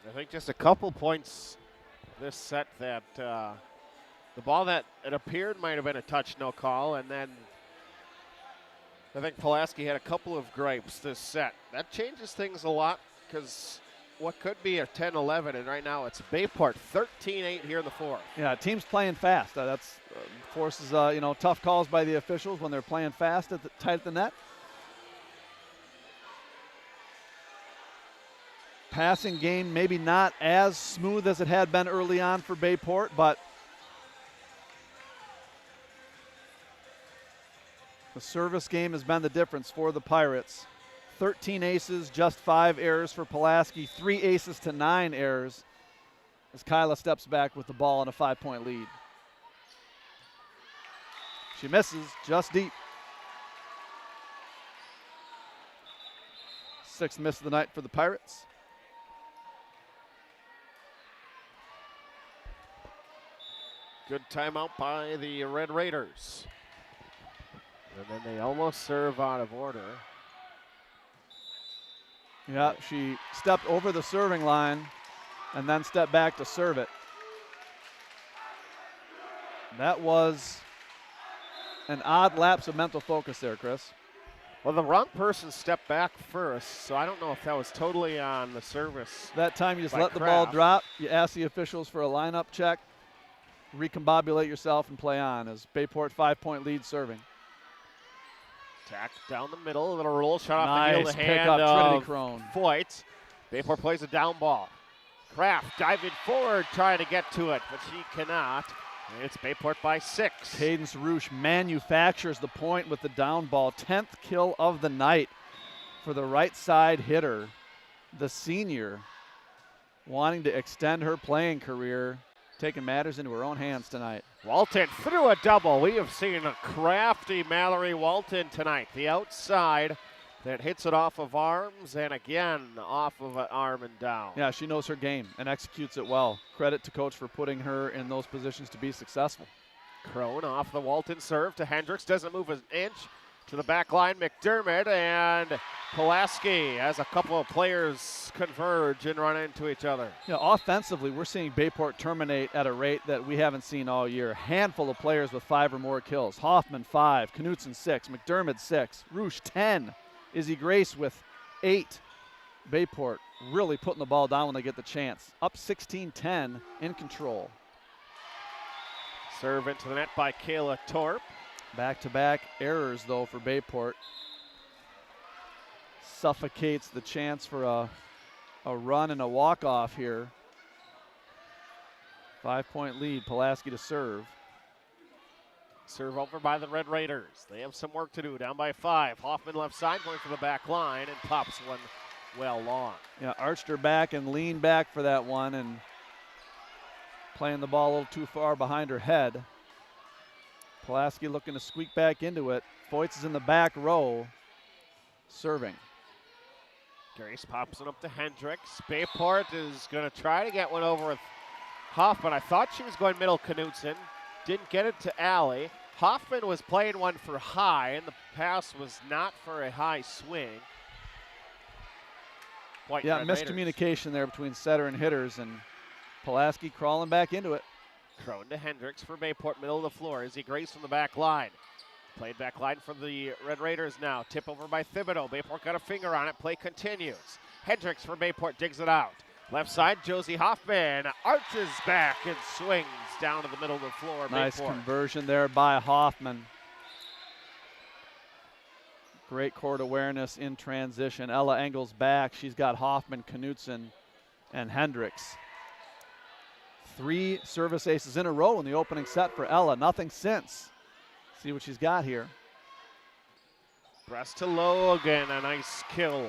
I think just a couple points this set that the ball that it appeared might have been a touch, no call, and then I think Pulaski had a couple of gripes this set. That changes things a lot because what could be a 10-11, and right now it's Bayport 13-8 here in the 4th. Yeah, teams playing fast. That's forces tough calls by the officials when they're playing fast tight at the net. Passing game maybe not as smooth as it had been early on for Bayport, but the service game has been the difference for the Pirates. 13 aces, just 5 errors for Pulaski, 3 aces to 9 errors as Kyla steps back with the ball in a 5-point lead. She misses, just deep. 6th miss of the night for the Pirates. Good timeout by the Red Raiders. And then they almost serve out of order. Yeah, she stepped over the serving line and then stepped back to serve it. That was an odd lapse of mental focus there, Chris. Well, the wrong person stepped back first, so I don't know if that was totally on the service. That time you just let Kraft. the ball drop. You ask the officials for a lineup check, recombobulate yourself, and play on as Bayport 5-point lead serving. Attack down the middle, a little roll shot off Nice the heel of the hand pickup, Trinity of Crone. Foyt. Bayport plays a down ball. Kraft diving forward, trying to get to it, but she cannot. And it's Bayport by 6. Cadence Roosh manufactures the point with the down ball. 10th kill of the night for the right side hitter, the senior, wanting to extend her playing career, taking matters into her own hands tonight. Walton through a double. We have seen a crafty Mallory Walton tonight. The outside that hits it off of arms and again off of an arm and down. Yeah, she knows her game and executes it well. Credit to coach for putting her in those positions to be successful. Crone off the Walton serve to Hendricks. Doesn't move an inch. To the back line, McDermott and Pulaski as a couple of players converge and run into each other. Yeah, offensively, we're seeing Bayport terminate at a rate that we haven't seen all year. Handful of players with 5 or more kills. Hoffman 5, Knutson 6, McDermott 6, Roosh 10, Izzy Grace with 8. Bayport really putting the ball down when they get the chance. Up 16-10, in control. Serve into the net by Kayla Torp. Back-to-back errors, though, for Bayport. Suffocates the chance for a run and a walk-off here. 5-point lead, Pulaski to serve. Serve over by the Red Raiders. They have some work to do, down by 5. Hoffman left side going for the back line and pops one well long. Yeah, arched her back and leaned back for that one and playing the ball a little too far behind her head. Pulaski looking to squeak back into it. Foyts is in the back row, serving. Grace pops it up to Hendricks. Bayport is going to try to get one over with Hoffman. I thought she was going middle Knutson. Didn't get it to Alley. Hoffman was playing one for high, and the pass was not for a high swing. Point Yeah, Red miscommunication there between setter and hitters, and Pulaski crawling back into it. Crone to Hendricks for Bayport, middle of the floor. Izzy Grace from the back line. Played back line for the Red Raiders now. Tip over by Thibodeau. Bayport got a finger on it. Play continues. Hendricks for Bayport digs it out. Left side, Josie Hoffman arches back and swings down to the middle of the floor. Nice Bayport. conversion there by Hoffman. Great court awareness in transition. Ella Engel's back. She's got Hoffman, Knutson, and Hendricks. 3 service aces in a row in the opening set for Ella. Nothing since. See what she's got here. Breast to Logan. A nice kill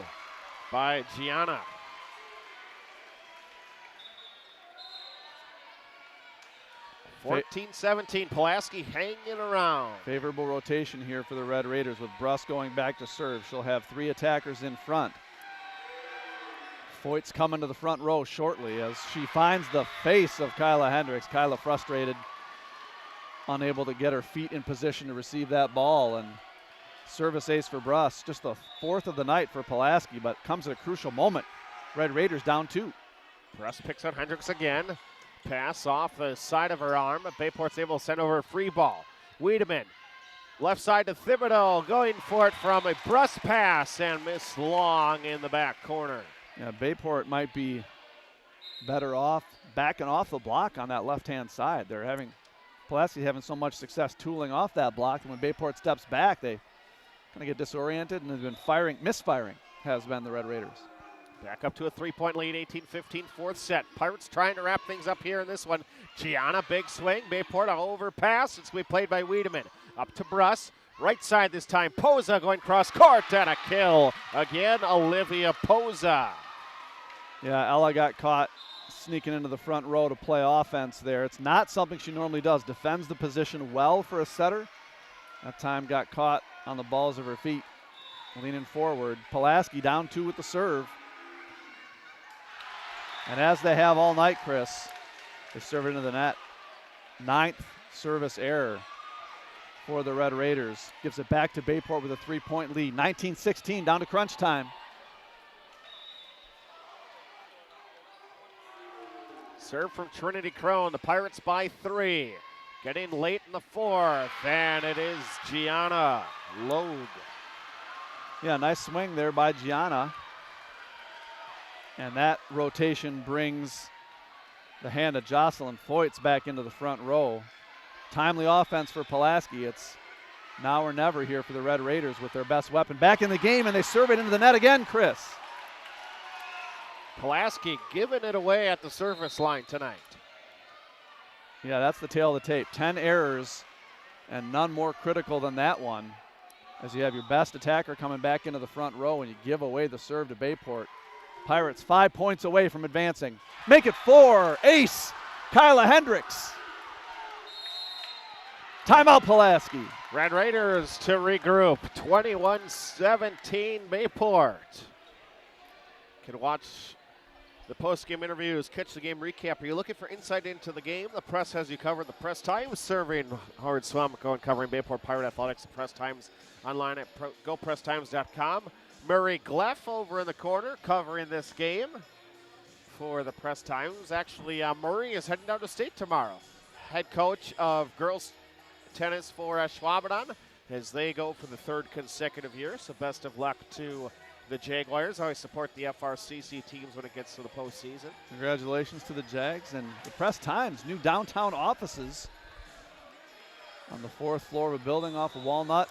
by Gianna. Fa- 14-17. Pulaski hanging around. Favorable rotation here for the Red Raiders with Bruss going back to serve. She'll have 3 attackers in front. Foyt's coming to the front row shortly as she finds the face of Kyla Hendricks. Kyla frustrated, unable to get her feet in position to receive that ball, and service ace for Bruss. Just the 4th of the night for Pulaski, but comes at a crucial moment. Red Raiders down 2. Bruss picks on Hendricks again. Pass off the side of her arm, but Bayport's able to send over a free ball. Wiedemann, left side to Thibodeau, going for it from a Bruss pass and miss long in the back corner. Yeah, Bayport might be better off backing off the block on that left-hand side. Pulaski having so much success tooling off that block, and when Bayport steps back, they kind of get disoriented and have been misfiring has been the Red Raiders. Back up to a 3-point lead, 18-15, 4th set. Pirates trying to wrap things up here in this one. Gianna, big swing. Bayport, an overpass. It's going to be played by Wiedemann. Up to Bruss. Right side this time. Poza going cross court and a kill. Again, Olivia Poza. Yeah, Ella got caught sneaking into the front row to play offense there. It's not something she normally does. Defends the position well for a setter. That time got caught on the balls of her feet. Leaning forward. Pulaski down 2 with the serve. And as they have all night, Chris, they serve it into the net. 9th service error for the Red Raiders. Gives it back to Bayport with a 3-point lead. 19-16 down to crunch time. Serve from Trinity Crone. The Pirates by 3. Getting late in the 4th, and it is Gianna Logue. Yeah, nice swing there by Gianna. And that rotation brings the hand of Jocelyn Foyts back into the front row. Timely offense for Pulaski. It's now or never here for the Red Raiders with their best weapon back in the game, and they serve it into the net again, Chris. Pulaski giving it away at the service line tonight. Yeah, that's the tail of the tape. 10 errors, and none more critical than that one, as you have your best attacker coming back into the front row and you give away the serve to Bayport. Pirates 5 points away from advancing. Make it 4. Ace, Kyla Hendricks. Timeout, Pulaski. Red Raiders to regroup. 21-17 Bayport. Can watch the post-game interviews, catch the game recap. Are you looking for insight into the game? The Press has you covered. The Press Times serving Howard Swamico and covering Bayport Pirate Athletics. The Press Times online at gopresstimes.com. Murray Gleff over in the corner covering this game for the Press Times. Actually, Murray is heading down to state tomorrow. Head coach of girls tennis for Schwabenheim as they go for the 3rd consecutive year. So best of luck to the Jaguars. Always support the FRCC teams when it gets to the postseason. Congratulations to the Jags and the Press Times. New downtown offices on the 4th floor of a building off of Walnut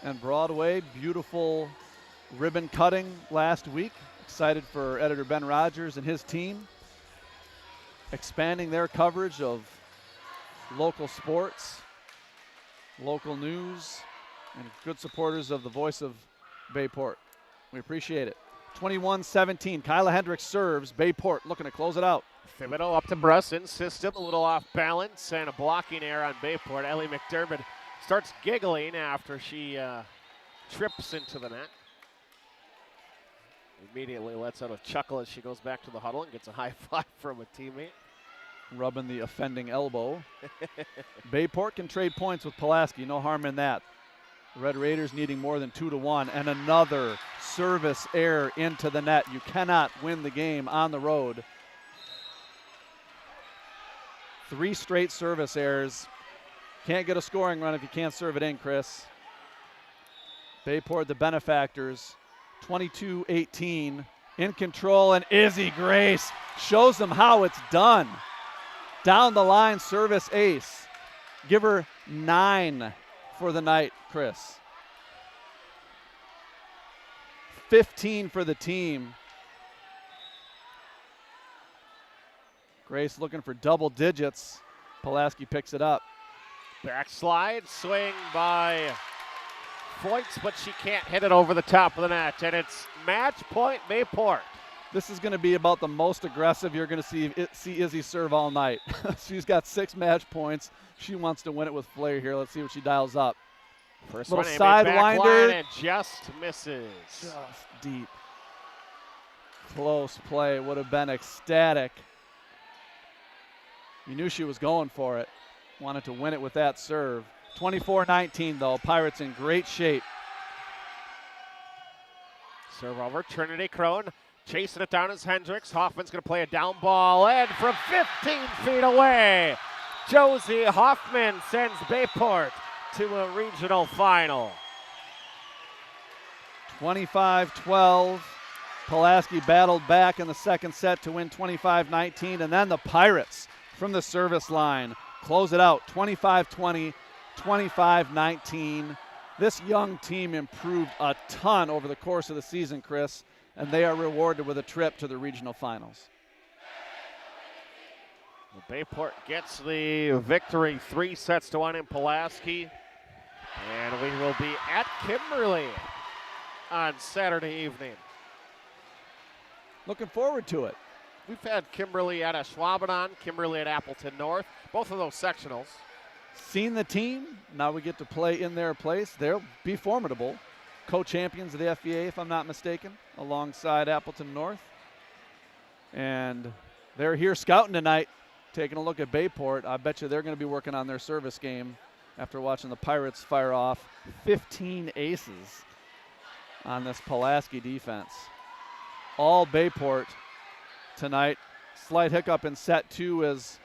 and Broadway. Beautiful ribbon cutting last week. Excited for editor Ben Rogers and his team. Expanding their coverage of local sports, local news, and good supporters of the voice of Bayport. We appreciate it. 21-17, Kyla Hendricks serves. Bayport looking to close it out. Thibodeau up to Bruss in system, a little off balance, and a blocking error on Bayport. Ellie McDermott starts giggling after she trips into the net. Immediately lets out a chuckle as she goes back to the huddle and gets a high five from a teammate. Rubbing the offending elbow. Bayport can trade points with Pulaski, no harm in that. The Red Raiders needing more than 2-1, and another service error into the net. You cannot win the game on the road. 3 straight service errors. Can't get a scoring run if you can't serve it in, Chris. Bayport, the benefactors, 22-18, in control, and Izzy Grace shows them how it's done. Down the line, service ace. Give her 9 for the night, Chris. 15 for the team. Grace looking for double digits. Pulaski picks it up. Backslide, swing by Foyts, but she can't hit it over the top of the net, and it's match point Bayport. This is going to be about the most aggressive you're going to see Izzy serve all night. She's got 6 match points. She wants to win it with flair here. Let's see what she dials up. First little one, sidewinder, and just misses. Just deep. Close play, would have been ecstatic. You knew she was going for it. Wanted to win it with that serve. 24-19 though, Pirates in great shape. Serve over, Trinity Crone. Chasing it down is Hendricks. Hoffman's going to play a down ball, and from 15 feet away, Josie Hoffman sends Bayport to a regional final. 25-12. Pulaski battled back in the second set to win 25-19, and then the Pirates from the service line close it out 25-20, 25-19. This young team improved a ton over the course of the season, Chris, and they are rewarded with a trip to the regional finals. Well, Bayport gets the victory 3-1 in Pulaski, and we will be at Kimberly on Saturday evening. Looking forward to it. We've had Kimberly at Schwabenheim, Kimberly at Appleton North, both of those sectionals. Seen the team, now we get to play in their place. They'll be formidable. Co-champions of the FBA, if I'm not mistaken, alongside Appleton North. And they're here scouting tonight, taking a look at Bayport. I bet you they're going to be working on their service game after watching the Pirates fire off 15 aces on this Pulaski defense. All Bayport tonight. Slight hiccup in set 2 as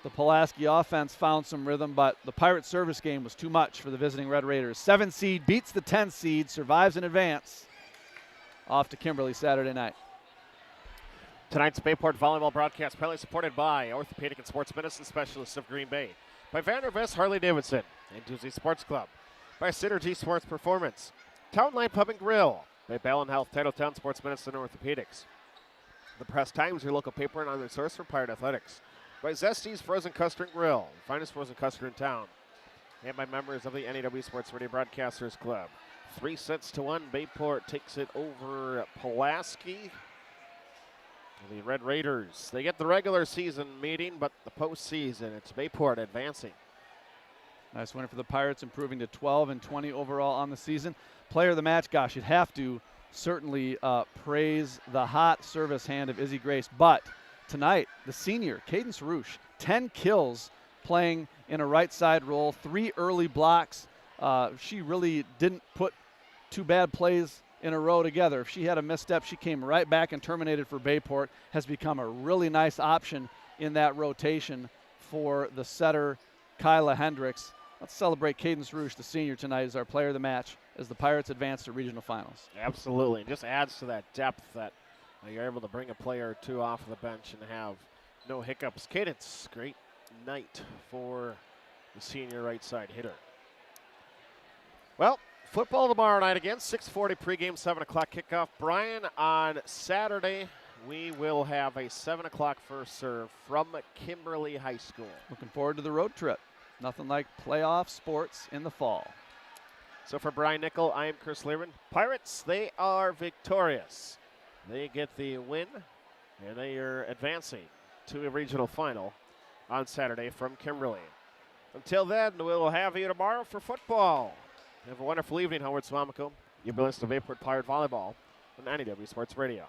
The Pulaski offense found some rhythm, but the Pirate service game was too much for the visiting Red Raiders. 7 seed beats the 10 seed, survives in advance. Off to Kimberly Saturday night. Tonight's Bayport Volleyball broadcast proudly supported by Orthopedic and Sports Medicine Specialists of Green Bay, by Vandervest Harley-Davidson and Doozy Sports Club, by Synergy Sports Performance, Town Line Pub and Grill, by Ballin Health, Titletown Sports Medicine and Orthopedics. The Press Times, your local paper and online source for Pirate Athletics, by Zesty's Frozen Custard and Grill, the finest frozen custard in town, and by members of the NAW Sports Radio Broadcasters Club. 3 sets to 1, Bayport takes it over Pulaski. The Red Raiders, they get the regular season meeting, but the postseason, it's Bayport advancing. Nice win for the Pirates, improving to 12-20 overall on the season. Player of the match, gosh, you'd have to certainly praise the hot service hand of Izzy Grace, but tonight, the senior, Cadence Roosh, 10 kills playing in a right side role, 3 early blocks. She really didn't put 2 bad plays in a row together. If she had a misstep, she came right back and terminated for Bayport. Has become a really nice option in that rotation for the setter, Kyla Hendricks. Let's celebrate Cadence Roosh, the senior, tonight as our player of the match as the Pirates advance to regional finals. Absolutely. It just adds to that depth that you're able to bring a player or two off the bench and have no hiccups. Cadence, great night for the senior right side hitter. Well, football tomorrow night again, 6:40 pregame, 7 o'clock kickoff. Brian, on Saturday, we will have a 7 o'clock first serve from Kimberly High School. Looking forward to the road trip. Nothing like playoff sports in the fall. So for Brian Nickel, I am Chris Learman. Pirates, they are victorious. They get the win, and they are advancing to a regional final on Saturday from Kimberly. Until then, we'll have you tomorrow for football. Have a wonderful evening, Howard Swamico. You've been listening to Bayport Pirate Volleyball on NAW Sports Radio.